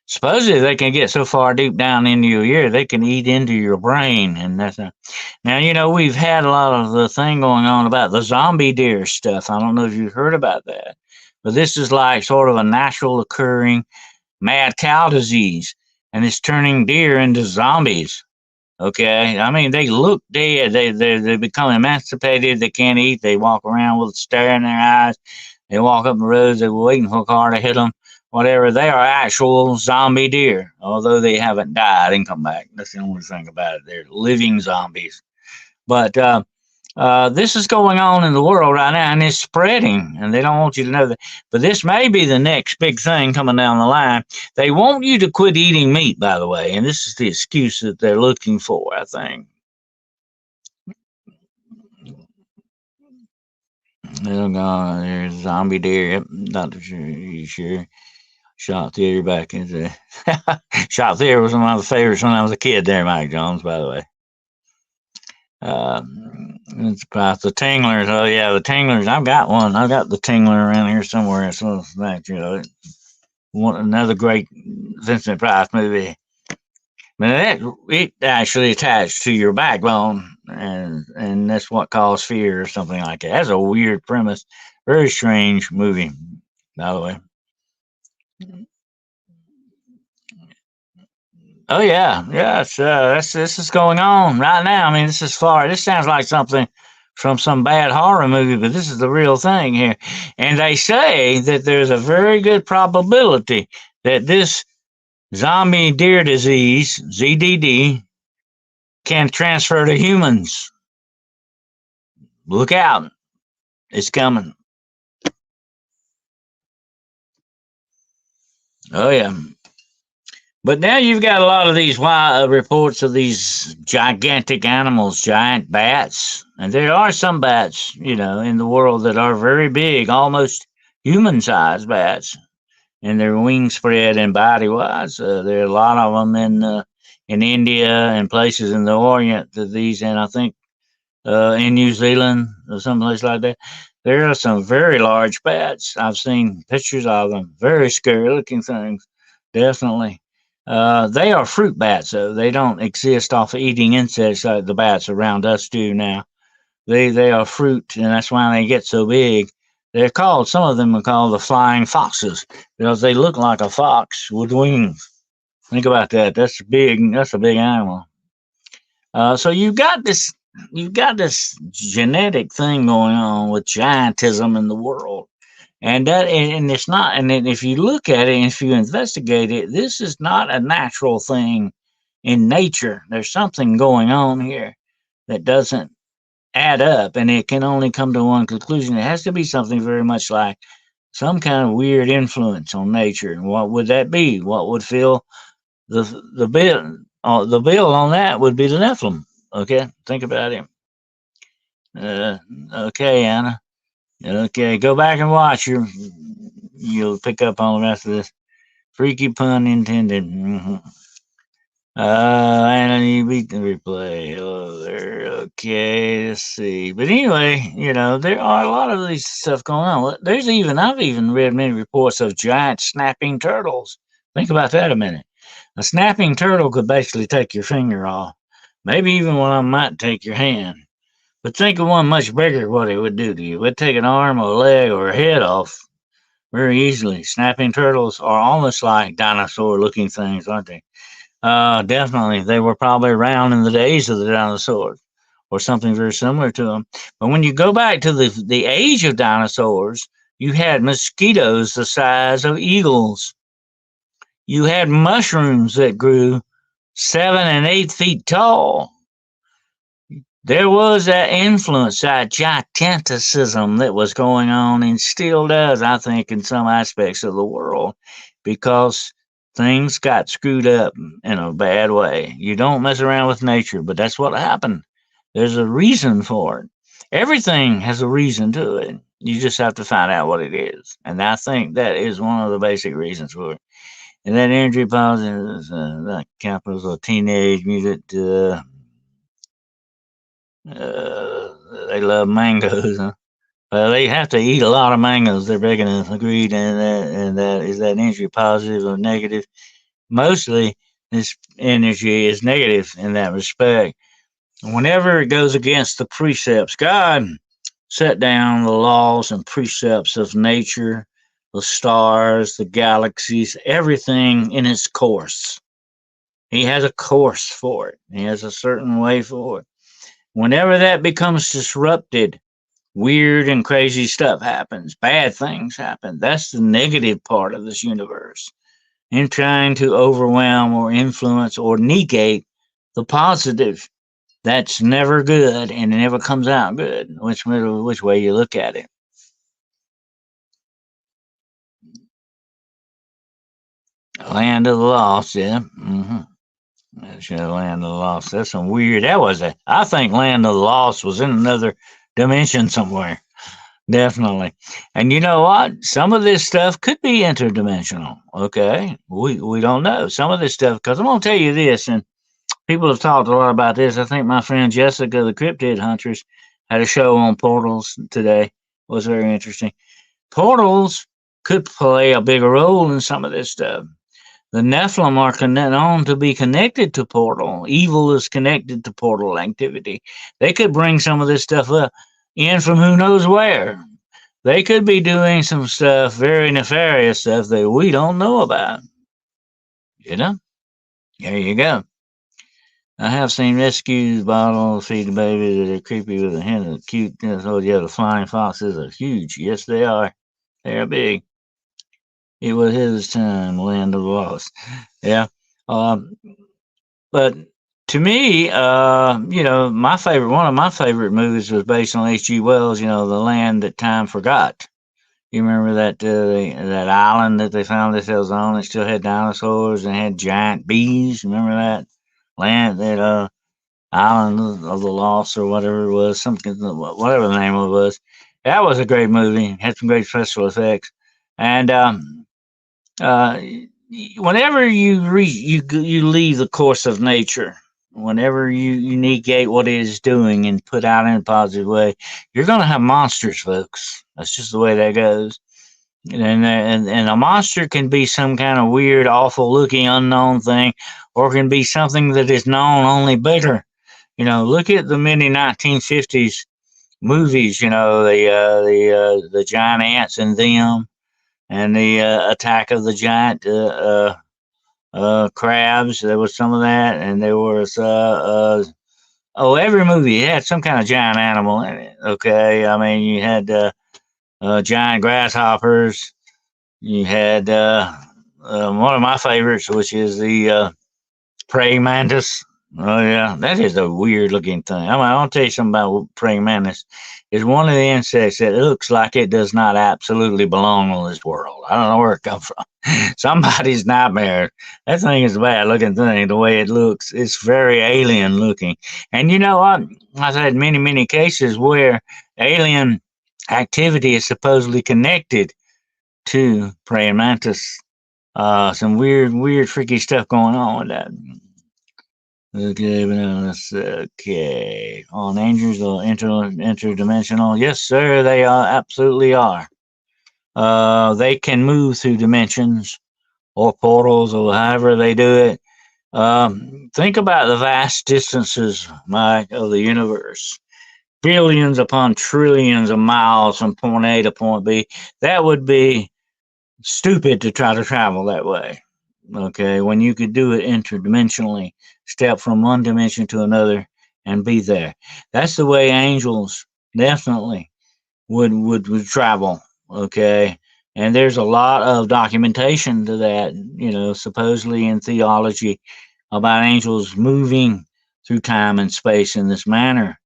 Supposedly, they can get so far deep down into your ear, they can eat into your brain, and now. We've had a lot of the thing going on about the zombie deer stuff. I don't know if you've heard about that, but this is like sort of a natural occurring mad cow disease, and it's turning deer into zombies. Okay, I mean they look dead. They become emancipated. They can't eat. They walk around with a stare in their eyes. They walk up the roads. They're waiting for a car to hit them. Whatever. They are actual zombie deer, although they haven't died and come back. That's the only thing about it. They're living zombies. But this is going on in the world right now, and it's spreading, and they don't want you to know that. But this may be the next big thing coming down the line. They want you to quit eating meat, by the way, and this is the excuse that they're looking for, I think. Oh, God, there's zombie deer. Yep, Dr. Sure, you sure? Shot theater back in the shot theater was one of my favorites when I was a kid there, Mike Jones, by the way. It's about the Tinglers. Oh yeah, the Tinglers. I've got one. I've got the Tingler around here somewhere. So that one another great Vincent Price movie. But it actually attached to your backbone, and that's what caused fear or something like that. That's a weird premise. Very strange movie, by the way. Oh yeah, yes. This is going on right now. I mean, this is far. This sounds like something from some bad horror movie, but this is the real thing here. And they say that there's a very good probability that this zombie deer disease (ZDD) can transfer to humans. Look out! It's coming. Oh yeah. But now you've got a lot of these reports of these gigantic animals, giant bats, and there are some bats, in the world that are very big, almost human-sized bats, and their wingspread and body-wise. There are a lot of them in India and places in the Orient. And I think in New Zealand or someplace like that. There are some very large bats. I've seen pictures of them. Very scary-looking things, definitely. They are fruit bats, though. They don't exist off of eating insects like the bats around us do now. They are fruit, and that's why they get so big. Some of them are called the flying foxes because they look like a fox with wings. Think about that. That's big. That's a big animal. So you've got this genetic thing going on with giantism in the world. And it's not, and then if you look at it, if you investigate it, this is not a natural thing in nature. There's something going on here that doesn't add up, and it can only come to one conclusion. It has to be something very much like some kind of weird influence on nature. And what would that be? What would fill the the bill? The bill on that would be the Nephilim. Okay, think about it. Uh, okay, Anna. Okay, go back and watch. You'll pick up on the rest of this. Freaky pun intended. And you beat the replay. Oh, there. Okay, let's see. But anyway, there are a lot of these stuff going on. I've even read many reports of giant snapping turtles. Think about that a minute. A snapping turtle could basically take your finger off. Maybe even one of them might take your hand. But think of one much bigger, what it would do to you. It would take an arm or a leg or a head off very easily. Snapping turtles are almost like dinosaur looking things, aren't they? Definitely. They were probably around in the days of the dinosaurs or something very similar to them. But when you go back to the age of dinosaurs, you had mosquitoes the size of eagles. You had mushrooms that grew 7 and 8 feet tall. There was that influence, that giganticism that was going on and still does, I think, in some aspects of the world because things got screwed up in a bad way. You don't mess around with nature, but that's what happened. There's a reason for it. Everything has a reason to it. You just have to find out what it is. And I think that is one of the basic reasons for it. And that energy positive is like capitals of teenage music. They love mangoes. Huh? Well, they have to eat a lot of mangoes. They're big enough. Agreed. And that is that energy positive or negative? Mostly, this energy is negative in that respect. Whenever it goes against the precepts, God set down the laws and precepts of nature, the stars, the galaxies, everything in its course. He has a course for it. He has a certain way for it. Whenever that becomes disrupted, weird and crazy stuff happens. Bad things happen. That's the negative part of this universe. In trying to overwhelm or influence or negate the positive, that's never good and it never comes out good, which way you look at it. Land of the Lost, yeah. That's Land of the Lost. That's some weird. I think Land of the Lost was in another dimension somewhere. Definitely. And you know what? Some of this stuff could be interdimensional. Okay. We don't know. Some of this stuff, because I'm going to tell you this, and people have talked a lot about this. I think my friend Jessica, the Cryptid Huntress, had a show on portals today. It was very interesting. Portals could play a bigger role in some of this stuff. The Nephilim are known to be connected to portal. Evil is connected to portal activity. They could bring some of this stuff up in from who knows where. They could be doing some stuff, very nefarious stuff that we don't know about. You know? There you go. I have seen rescues bottles feed the baby that are creepy with a hint of cuteness. Oh, yeah, the flying foxes are huge. Yes, they are. They are big. It was his time, Land of Lost. Yeah. Um, but to me, one of my favorite movies was based on H.G. Wells. The Land That Time Forgot. You remember that island that they found themselves on? It still had dinosaurs and had giant bees. Remember that land, that island of the lost or whatever it was, something, whatever the name of it was. That was a great movie. Had some great special effects, and uh, whenever you leave the course of nature, whenever you negate what it is doing and put out in a positive way, you're going to have monsters, folks. That's just the way that goes. And a monster can be some kind of weird, awful looking, unknown thing, or can be something that is known only better. Look at the mid 1950s movies. The giant ants and them, and the attack of the giant crabs. There was some of that, and there was every movie had some kind of giant animal in it. Okay, I mean you had giant grasshoppers. You had one of my favorites, which is the praying mantis. Oh yeah, that is a weird looking thing. I'll tell you something about praying mantis. It's one of the insects that looks like it does not absolutely belong on this world. I don't know where it comes from. Somebody's nightmare. That thing is a bad looking thing. The way it looks, it's very alien looking. And I've had many cases where alien activity is supposedly connected to praying mantis. Some weird, freaky stuff going on with that. Okay. On angels or interdimensional? Yes, sir, they absolutely are. They can move through dimensions or portals or however they do it. Think about the vast distances, Mike, of the universe. Billions upon trillions of miles from point A to point B. That would be stupid to try to travel that way. Okay, when you could do it interdimensionally, step from one dimension to another and be there. That's the way angels definitely would travel. Okay, and there's a lot of documentation to that, supposedly in theology about angels moving through time and space in this manner.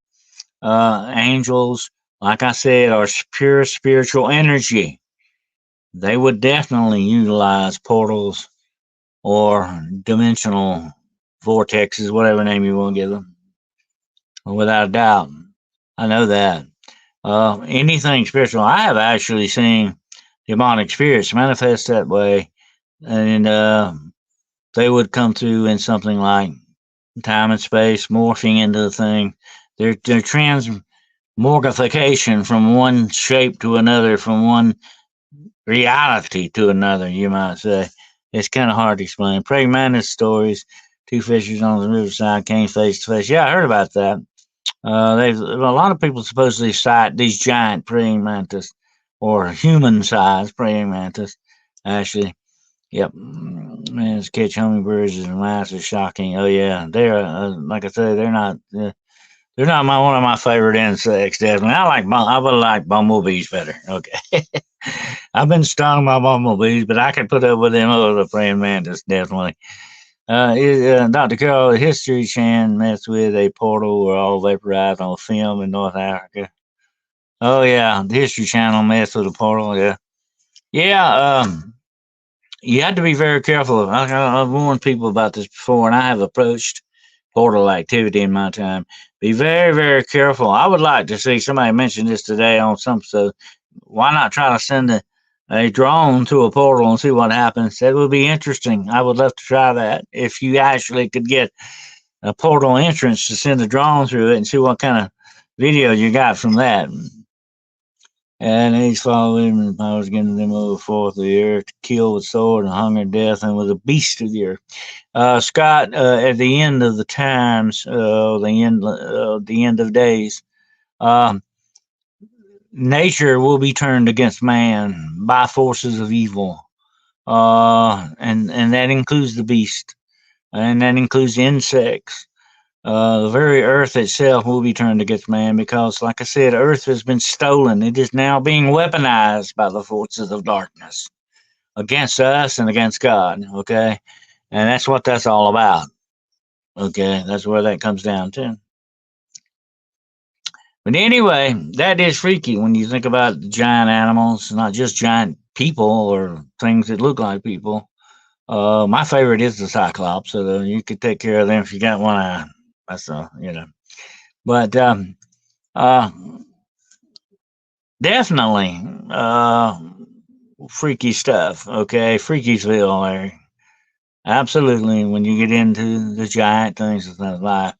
Angels, like I said, are pure spiritual energy. They would definitely utilize portals or dimensional vortexes, whatever name you want to give them. Without a doubt. I know that. Anything spiritual. I have actually seen demonic spirits manifest that way, and they would come through in something like time and space, morphing into the thing. They're transmorgification from one shape to another, from one reality to another, you might say. It's kind of hard to explain. Praying mantis stories. Two fishers on the riverside came face to face. Yeah, I heard about that. A lot of people supposedly cite these giant praying mantis or human-sized praying mantis. Actually, yep. Man, catch hummingbirds and mice are shocking. Oh yeah, they're like I say, they're not. They're not one of my favorite insects. Definitely, I would like bumblebees better. Okay, I've been stung by bumblebees, but I can put up with them over the praying mantis. Definitely. Dr. Carroll, the History Channel messed with a portal where all vaporized on film in North Africa. Oh yeah, the History Channel messed with a portal. Yeah. You had to be very careful. I've warned people about this before, and I have approached portal activity in my time. Be very, very careful. I would like to see somebody mention this today on some. So why not try to send a drone to a portal and see what happens? That would be interesting. I would love to try that. If you actually could get a portal entrance to send a drone through it and see what kind of video you got from that. And he's following him, and powers given them over forth of the earth to kill with sword and hunger, death, and with a beast of the earth. Scott, at the end of the times, the end of days, uh, nature will be turned against man by forces of evil, and that includes the beast, and that includes insects. The very earth itself will be turned against man because, like I said, earth has been stolen. It is now being weaponized by the forces of darkness against us and against God. Okay. And that's what that's all about. Okay. That's where that comes down to. But anyway, that is freaky when you think about giant animals, not just giant people or things that look like people. My favorite is the Cyclops, so you could take care of them if you got one eye. That's But uh, definitely freaky stuff. Okay, Freakiesville there. Absolutely. When you get into the giant things of life,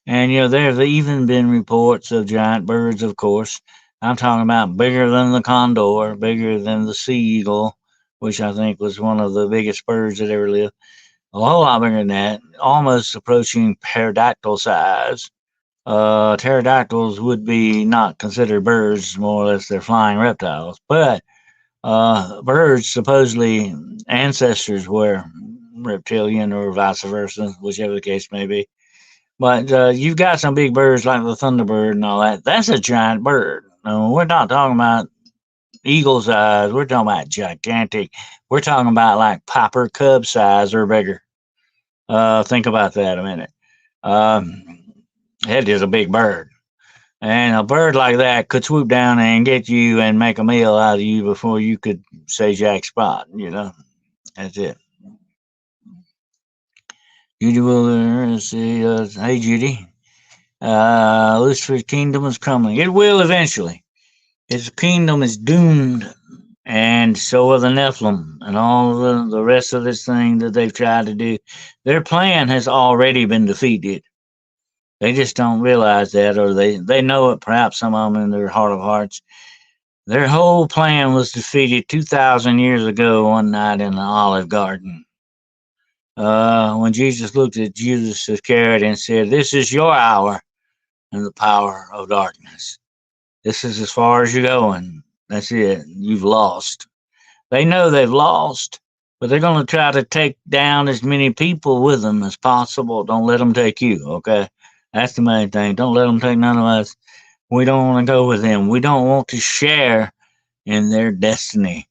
and there's even been reports of giant birds. Of course, I'm talking about bigger than the condor, bigger than the sea eagle, which I think was one of the biggest birds that ever lived. A whole lot bigger than that, almost approaching pterodactyl size. Pterodactyls would be not considered birds, more or less they're flying reptiles. But birds, supposedly ancestors were reptilian or vice versa, whichever the case may be. But you've got some big birds like the thunderbird and all that. That's a giant bird. No, we're not talking about eagle size. We're talking about gigantic. We're talking about like Piper Cub size or bigger. Think about that a minute. It is a big bird. And a bird like that could swoop down and get you and make a meal out of you before you could say jack spot. That's it. Judy will say, hey, Judy, Lucifer's kingdom is coming. It will eventually. His kingdom is doomed, and so are the Nephilim and all the rest of this thing that they've tried to do. Their plan has already been defeated. They just don't realize that, or they know it, perhaps some of them in their heart of hearts. Their whole plan was defeated 2,000 years ago, one night in the Olive Garden. When Jesus looked at Judas Iscariot and said, "This is your hour and the power of darkness. This is as far as you're going. That's it. You've lost." They know they've lost, but they're going to try to take down as many people with them as possible. Don't let them take you, okay? That's the main thing. Don't let them take none of us. We don't want to go with them. We don't want to share in their destiny.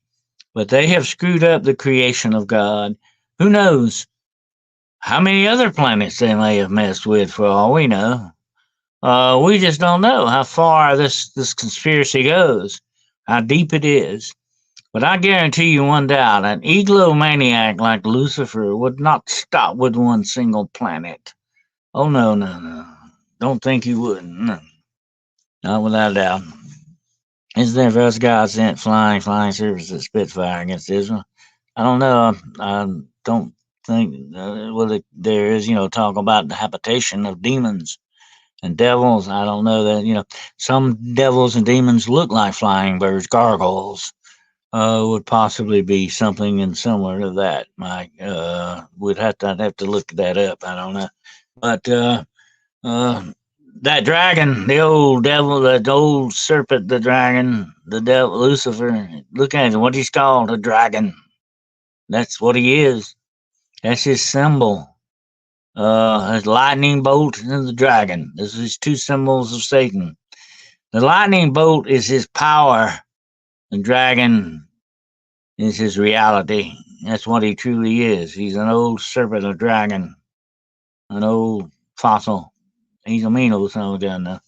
But they have screwed up the creation of God. Who knows how many other planets they may have messed with, for all we know. We just don't know how far this conspiracy goes, how deep it is. But I guarantee you one doubt, an eglomaniac like Lucifer would not stop with one single planet. Oh, no, no, no. Don't think he would. No. Not without a doubt. Isn't there first God sent flying service at Spitfire against Israel? I don't know. I don't think, there is, talk about the habitation of demons and devils. I don't know that, some devils and demons look like flying birds, gargoyles. Would possibly be something in similar to that, Mike. I'd have to look that up. I don't know. But that dragon, the old devil, that old serpent, the dragon, the devil, Lucifer, look at him, what he's called, a dragon. That's what he is. That's his symbol. His lightning bolt and the dragon. This is two symbols of Satan. The lightning bolt is his power. The dragon is his reality. That's what he truly is. He's an old serpent, a dragon, an old fossil. He's a mean old son of a gun now.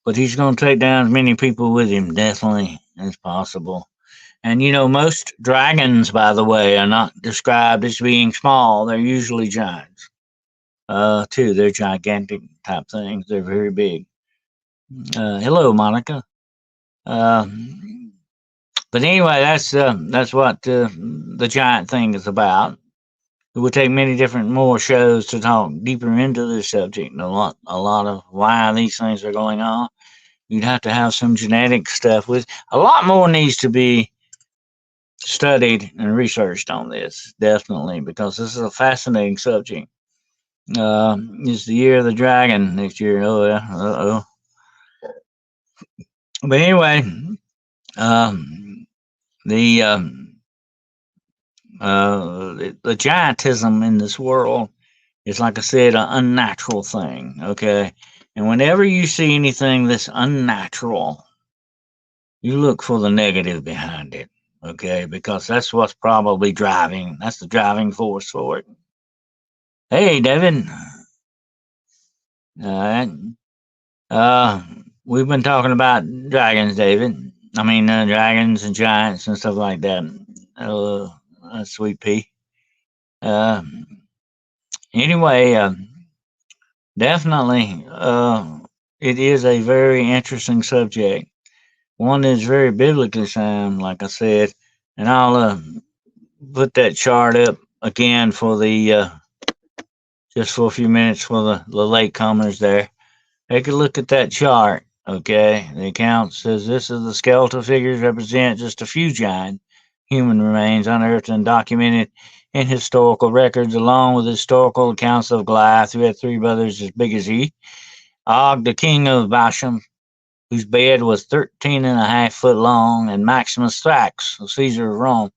But he's going to take down as many people with him, definitely, as possible. And most dragons, by the way, are not described as being small. They're usually giants. Too. They're gigantic type things. They're very big. Hello, Monica. But anyway, that's what the giant thing is about. It would take many different more shows to talk deeper into this subject and a lot of why these things are going on. You'd have to have some genetic stuff with. A lot more needs to be studied and researched on this, definitely, because this is a fascinating subject. It's the year of the dragon next year. Oh yeah. Uh oh. But anyway, the the giantism in this world is, like I said, an unnatural thing. Okay, and whenever you see anything that's unnatural, you look for the negative behind it. Okay, because that's what's probably driving. That's the driving force for it. Hey, David. All right. Uh, we've been talking about dragons, David. I mean, dragons and giants and stuff like that. Uh, Sweet pea. Uh, anyway, definitely, it is a very interesting subject. One is very biblically sound, like I said, and I'll put that chart up again for the just for a few minutes for the latecomers there. Take a look at that chart, okay? The account says this is the skeletal figures represent just a few giant human remains unearthed and documented in historical records, along with historical accounts of Goliath, who had three brothers as big as he, Og, the king of Bashan, whose bed was 13.5 feet long, and Maximus Thrax, the Caesar of Rome.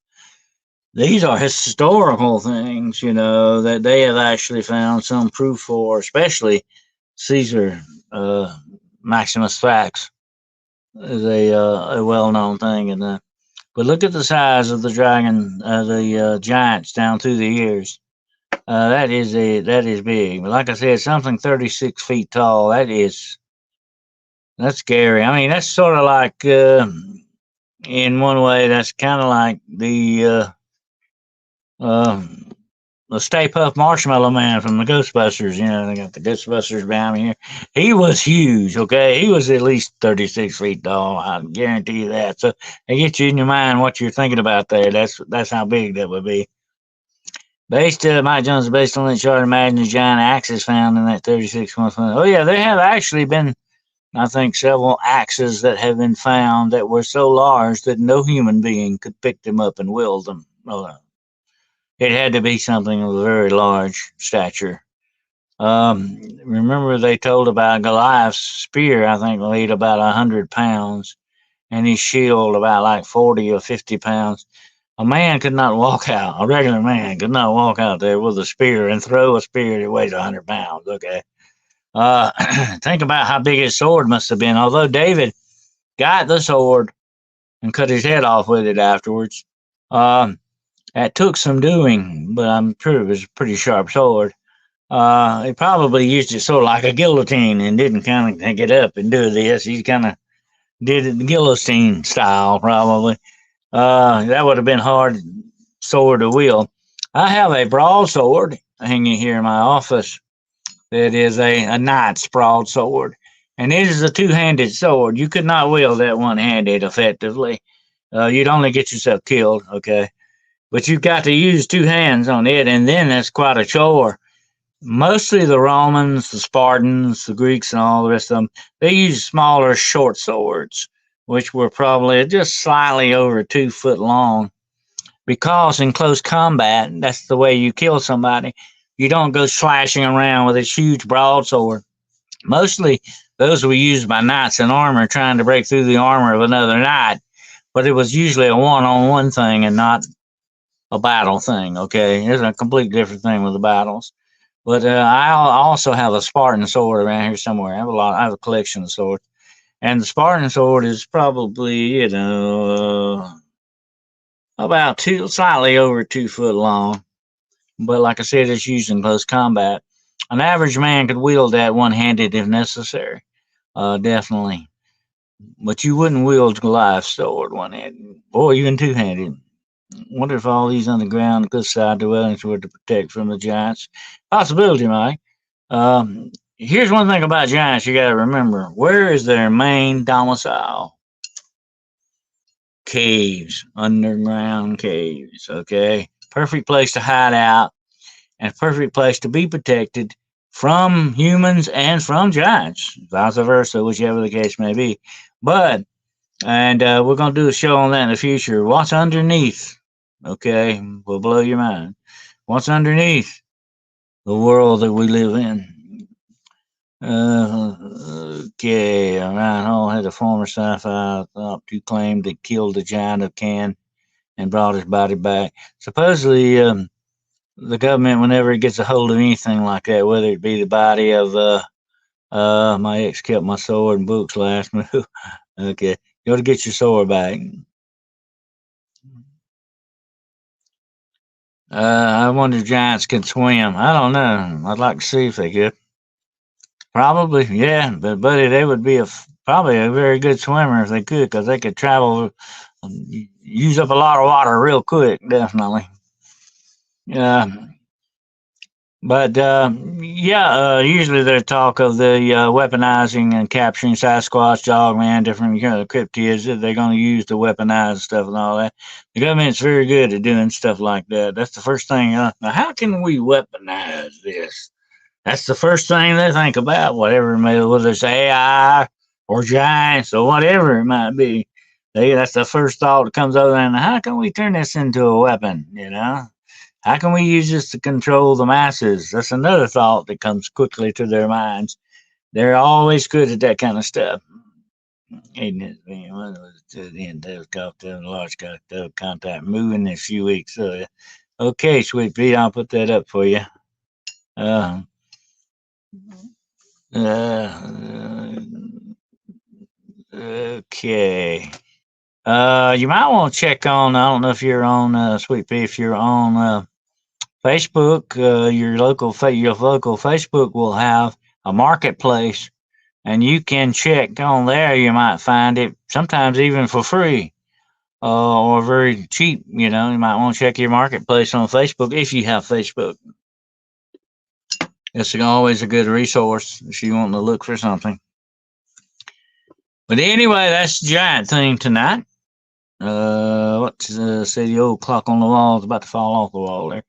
These are historical things, that they have actually found some proof for, especially Caesar. Maximus Thrax is a well-known thing, and but look at the size of the dragon, the giants down through the years. That is big. But like I said, something 36 feet tall. That's scary. I mean, that's sort of like in one way, that's kind of like uh, the Stay Puft Marshmallow Man from the Ghostbusters. They got the Ghostbusters behind me here. He was huge, okay? He was at least 36 feet tall. I guarantee you that. So they get you in your mind what you're thinking about there. That's how big that would be. Mike Jones, based on that chart, imagine the giant axes found in that 36 month. Oh, yeah, there have actually been, I think, several axes that have been found that were so large that no human being could pick them up and wield them. It had to be something of a very large stature. Remember they told about Goliath's spear, I think, weighed about 100 pounds, and his shield about like 40 or 50 pounds. A man could not walk out, a regular man could not walk out there with a spear and throw a spear that weighs 100 pounds, okay? Think about how big his sword must have been. Although David got the sword and cut his head off with it afterwards, that took some doing, but I'm sure it was a pretty sharp sword. He probably used it sort of like a guillotine and didn't kind of take it up and do this. He kind of did it the guillotine style, probably. That would have been hard sword to wield. I have a broadsword hanging here in my office that is a knight's broadsword, and it is a two-handed sword. You could not wield that one-handed effectively. You'd only get yourself killed, okay? But you've got to use two hands on it, and then that's quite a chore. Mostly the Romans, the Spartans, the Greeks, and all the rest of them, they used smaller short swords, which were probably just slightly over 2 foot long. Because in close combat, that's the way you kill somebody. You don't go slashing around with this huge broadsword. Mostly those were used by knights in armor trying to break through the armor of another knight, but it was usually a one-on-one thing and not a battle thing, okay? It's a completely different thing with the battles. But I also have a Spartan sword around here somewhere. I have a collection of swords. And the Spartan sword is probably, about slightly over 2 foot long. But like I said, it's used in close combat. An average man could wield that one-handed if necessary, definitely. But you wouldn't wield Goliath's sword one-handed, or even two-handed. Wonder if all these underground cliffside dwellings were to protect from the giants. Possibility, Mike. Here's one thing about giants you got to remember. Where is their main domicile? Caves, underground caves, okay? Perfect place to hide out and perfect place to be protected from humans and from giants, vice versa, whichever the case may be. But, and we're going to do a show on that in the future. What's underneath? Okay, will blow your mind. What's underneath the world that we live in? Okay, Ryan Hall had a former sci-fi op who claimed that killed the giant of Can and brought his body back. Supposedly, the government, whenever it gets a hold of anything like that, whether it be the body of my ex kept my sword and books last move. Okay, go to get your sword back. I wonder if giants can swim. I don't know. I'd like to see if they could. Probably, yeah, but buddy, they would be probably a very good swimmer if they could, because they could travel, use up a lot of water real quick, definitely. Yeah, but yeah, usually they talk of the weaponizing and capturing Sasquatch, Dogman, different cryptids that they're going to use to weaponize stuff and all that. The government's very good at doing stuff like that. That's the first thing. Now, how can we weaponize this? That's the first thing they think about, whether it's AI or giants or whatever it might be. That's the first thought that comes over. And how can we turn this into a weapon? How can we use this to control the masses? That's another thought that comes quickly to their minds. They're always good at that kind of stuff. Isn't it? What was to the end of the large contact moving in a few weeks. So, okay, Sweet Pea, I'll put that up for you. Okay. You might want to check on. I don't know if you're on Sweet Pea. If you're on Facebook, your local Facebook will have a marketplace, and you can check on there. You might find it sometimes even for free or very cheap. You might want to check your marketplace on Facebook if you have Facebook. It's always a good resource if you want to look for something. But anyway, that's the giant thing tonight. Say the old clock on the wall is about to fall off the wall there.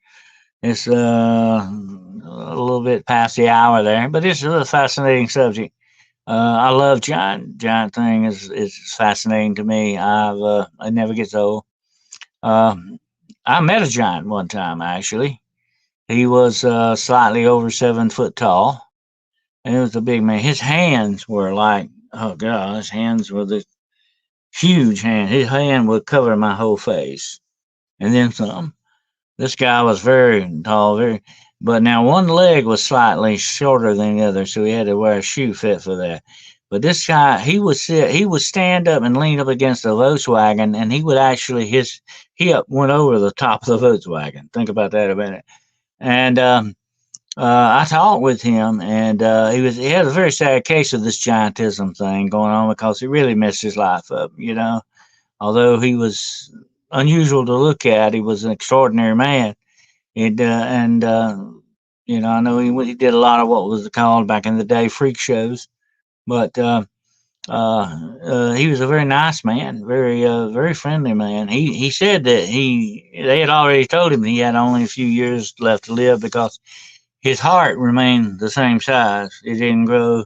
It's a little bit past the hour there, but it's a fascinating subject. I love giant. Giant thing is fascinating to me. It never gets old. I met a giant one time actually. He was slightly over 7 foot tall, and it was a big man. His hands were like, oh god, his hands were this huge hand. His hand would cover my whole face, and then some. This guy was very tall, but now one leg was slightly shorter than the other, so he had to wear a shoe fit for that. But this guy, he would stand up and lean up against a Volkswagen, and he would actually he went over the top of the Volkswagen. Think about that a minute. And I talked with him, and he had a very sad case of this giantism thing going on because it really messed his life up. Although he was unusual to look at, he was an extraordinary man. I know he did a lot of what was called back in the day freak shows, but he was a very nice man, very friendly man. He said that they had already told him he had only a few years left to live because his heart remained the same size. It didn't grow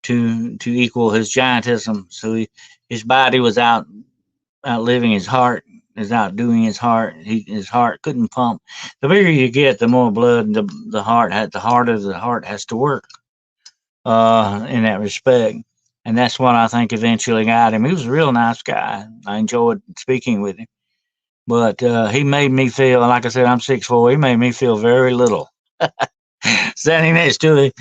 to equal his giantism. So his body was outliving his heart, is outdoing his heart. His heart couldn't pump. The bigger you get, the more blood the heart has to work in that respect. And that's what I think eventually got him. He was a real nice guy. I enjoyed speaking with him. But he made me feel, like I said, I'm 6'4". He made me feel very little. Standing next to him,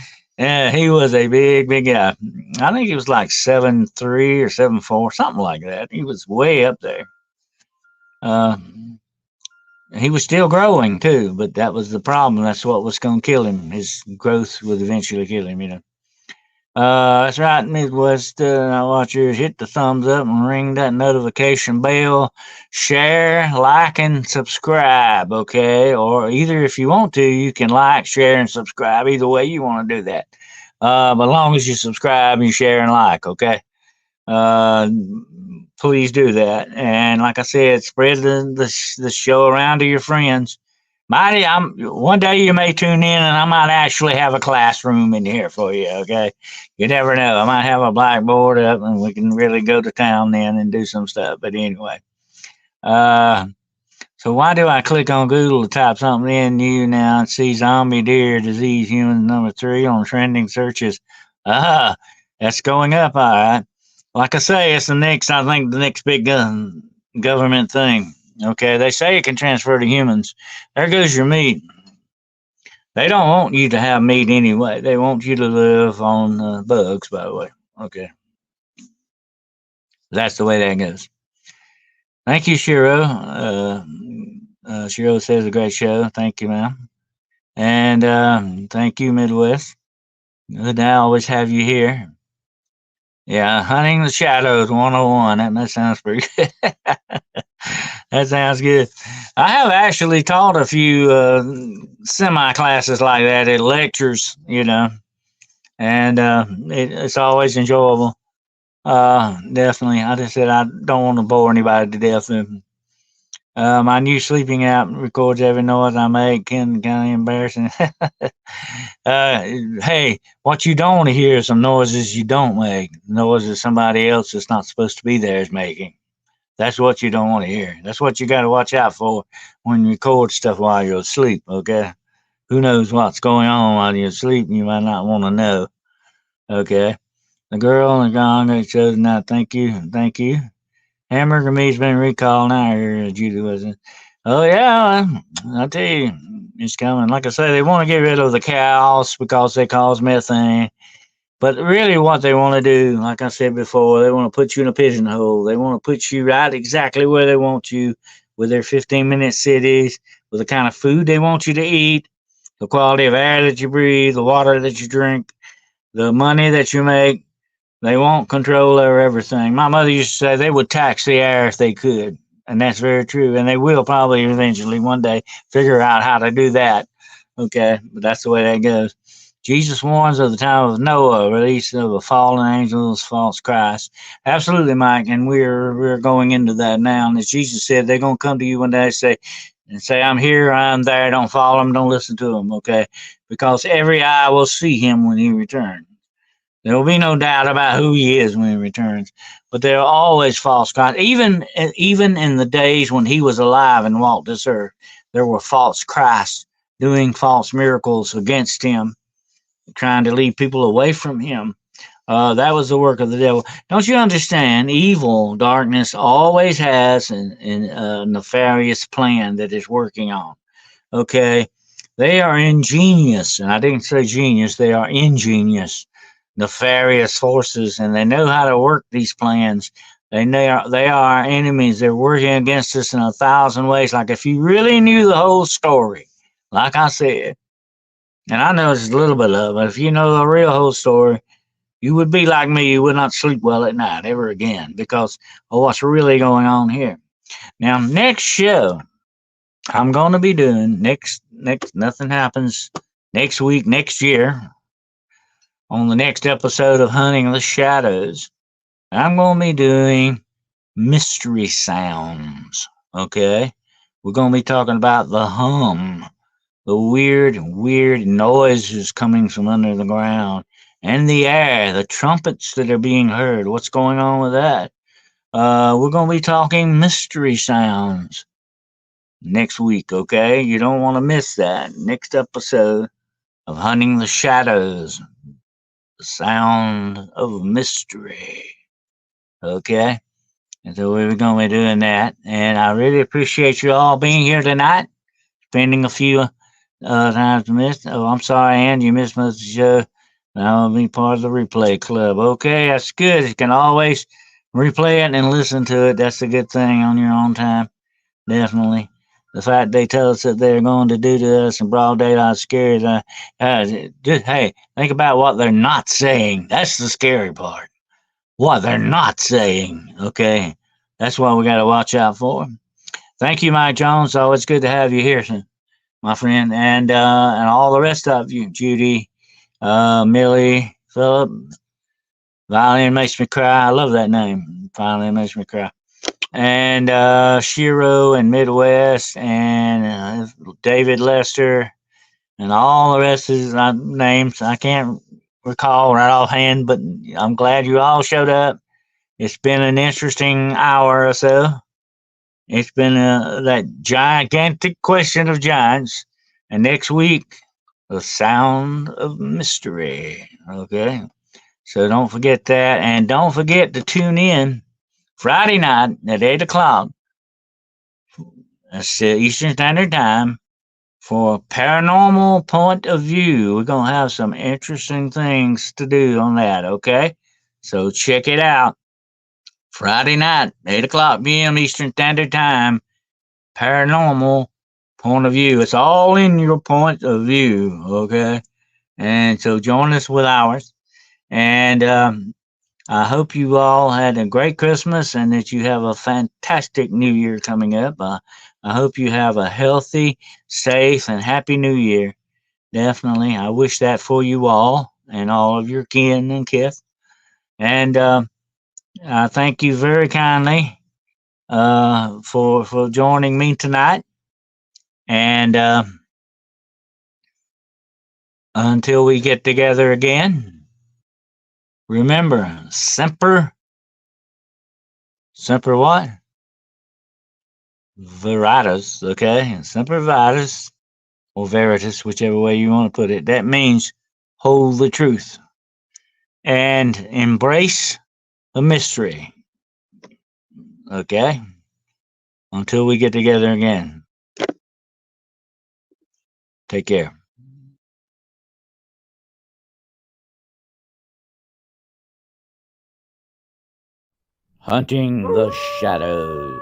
he was a big guy. I think he was like 7'3" or 7'4", something like that. He was way up there. He was still growing too, but that was the problem. That's what was going to kill him. His growth would eventually kill him. That's right, Midwest watchers. Hit the thumbs up and ring that notification bell. Share, like, and subscribe, okay? Or either if you want to, you can like, share, and subscribe. Either way you want to do that. But as long as you subscribe, you share, and like, okay? Please do that. And like I said, spread the show around to your friends. Marty, one day you may tune in, and I might actually have a classroom in here for you. Okay, you never know. I might have a blackboard up, and we can really go to town then and do some stuff. But anyway, uh, so why do I click on Google to type something in new now and see zombie deer disease human number 3 on trending searches? Ah, that's going up. All right. Like I say, it's I think the next big government thing. Okay, they say it can transfer to humans. There goes your meat. They don't want you to have meat anyway. They want you to live on bugs, by the way. Okay, that's the way that goes. Thank you, Shiro. Shiro says a great show. Thank you, ma'am. And thank you, Midwest. Good to always have you here. Yeah, Hunting the Shadows 101. That sounds pretty good. That sounds good. I have actually taught a few semi classes like that at lectures, and it's always enjoyable. Definitely. I just said I don't want to bore anybody to death. My new sleeping app records every noise I make. Kind of embarrassing. Hey, what you don't want to hear is some noises you don't make. Noises somebody else that's not supposed to be there is making. That's what you don't want to hear. That's what you got to watch out for when you record stuff while you're asleep, okay? Who knows what's going on while you're asleep, and you might not want to know, okay? The girl and the gong that shows now. Thank you. Thank you. Hamburger meat's been recalled now. Here, Judy was it? Oh, yeah. I tell you, it's coming. Like I say, they want to get rid of the cows because they cause methane. But really, what they want to do, like I said before, they want to put you in a pigeonhole. They want to put you right exactly where they want you with their 15-minute cities, with the kind of food they want you to eat, the quality of air that you breathe, the water that you drink, the money that you make. They want control over everything. My mother used to say they would tax the air if they could. And that's very true. And they will probably eventually one day figure out how to do that. Okay. But that's the way that goes. Jesus warns of the time of Noah, release of a fallen angels, false Christ. Absolutely, Mike, and we're going into that now. And as Jesus said, they're gonna come to you one day and say, "I'm here, I'm there." Don't follow them, don't listen to them, okay? Because every eye will see him when he returns. There will be no doubt about who he is when he returns. But there are always false Christs. Even in the days when he was alive and walked this earth, there were false Christs doing false miracles against him, trying to lead people away from him. That was the work of the devil. Don't you understand? Evil, darkness always has a nefarious plan that it's working on. Okay? They are ingenious, and I didn't say genius, they are ingenious, nefarious forces, and they know how to work these plans. They are our enemies. They're working against us in 1,000 ways. Like if you really knew the whole story, like I said, and I know it's a little bit of it. If you know the real whole story, you would be like me. You would not sleep well at night ever again because of what's really going on here. Now, next show I'm going to be doing next nothing happens next week, next year on the next episode of Hunting the Shadows. I'm going to be doing mystery sounds. Okay, we're going to be talking about the hum. The weird noises coming from under the ground and the air, the trumpets that are being heard. What's going on with that? We're going to be talking mystery sounds next week, okay? You don't want to miss that. Next episode of Hunting the Shadows, the sound of mystery, okay? And so we're going to be doing that. And I really appreciate you all being here tonight, spending a few times missed. Oh, I'm sorry, Ann, you missed most of the show. I'll be part of the replay club. Okay, that's good. You can always replay it and listen to it. That's a good thing on your own time. Definitely. The fact they tell us that they're going to do to us in broad daylight scares. Just hey, think about what they're not saying. That's the scary part. What they're not saying. Okay, that's what we got to watch out for. Thank you, Mike Jones. Always good to have you here, my friend, and all the rest of you, Judy, Millie, Philip. Violin makes me cry. I love that name. Violin makes me cry. and Shiro and Midwest and David Lester and all the rest of his names. I can't recall right offhand, but I'm glad you all showed up. It's been an interesting hour or so. It's been that gigantic question of giants. And next week, the sound of mystery. Okay. So don't forget that. And don't forget to tune in Friday night at 8 o'clock. That's Eastern Standard Time for Paranormal Point of View. We're going to have some interesting things to do on that. Okay. So check it out. Friday night, 8 o'clock p.m. Eastern Standard Time. Paranormal Point of View. It's all in your point of view, okay? And so join us with ours. And I hope you all had a great Christmas and that you have a fantastic New Year coming up. I hope you have a healthy, safe, and happy New Year. Definitely. I wish that for you all and all of your kin and kith. And I thank you very kindly for joining me tonight. And until we get together again, remember, semper what? Veritas, okay? Semper Veritas, or Veritas, whichever way you want to put it. That means hold the truth and embrace the mystery, okay? Until we get together again. Take care. Hunting the Shadows.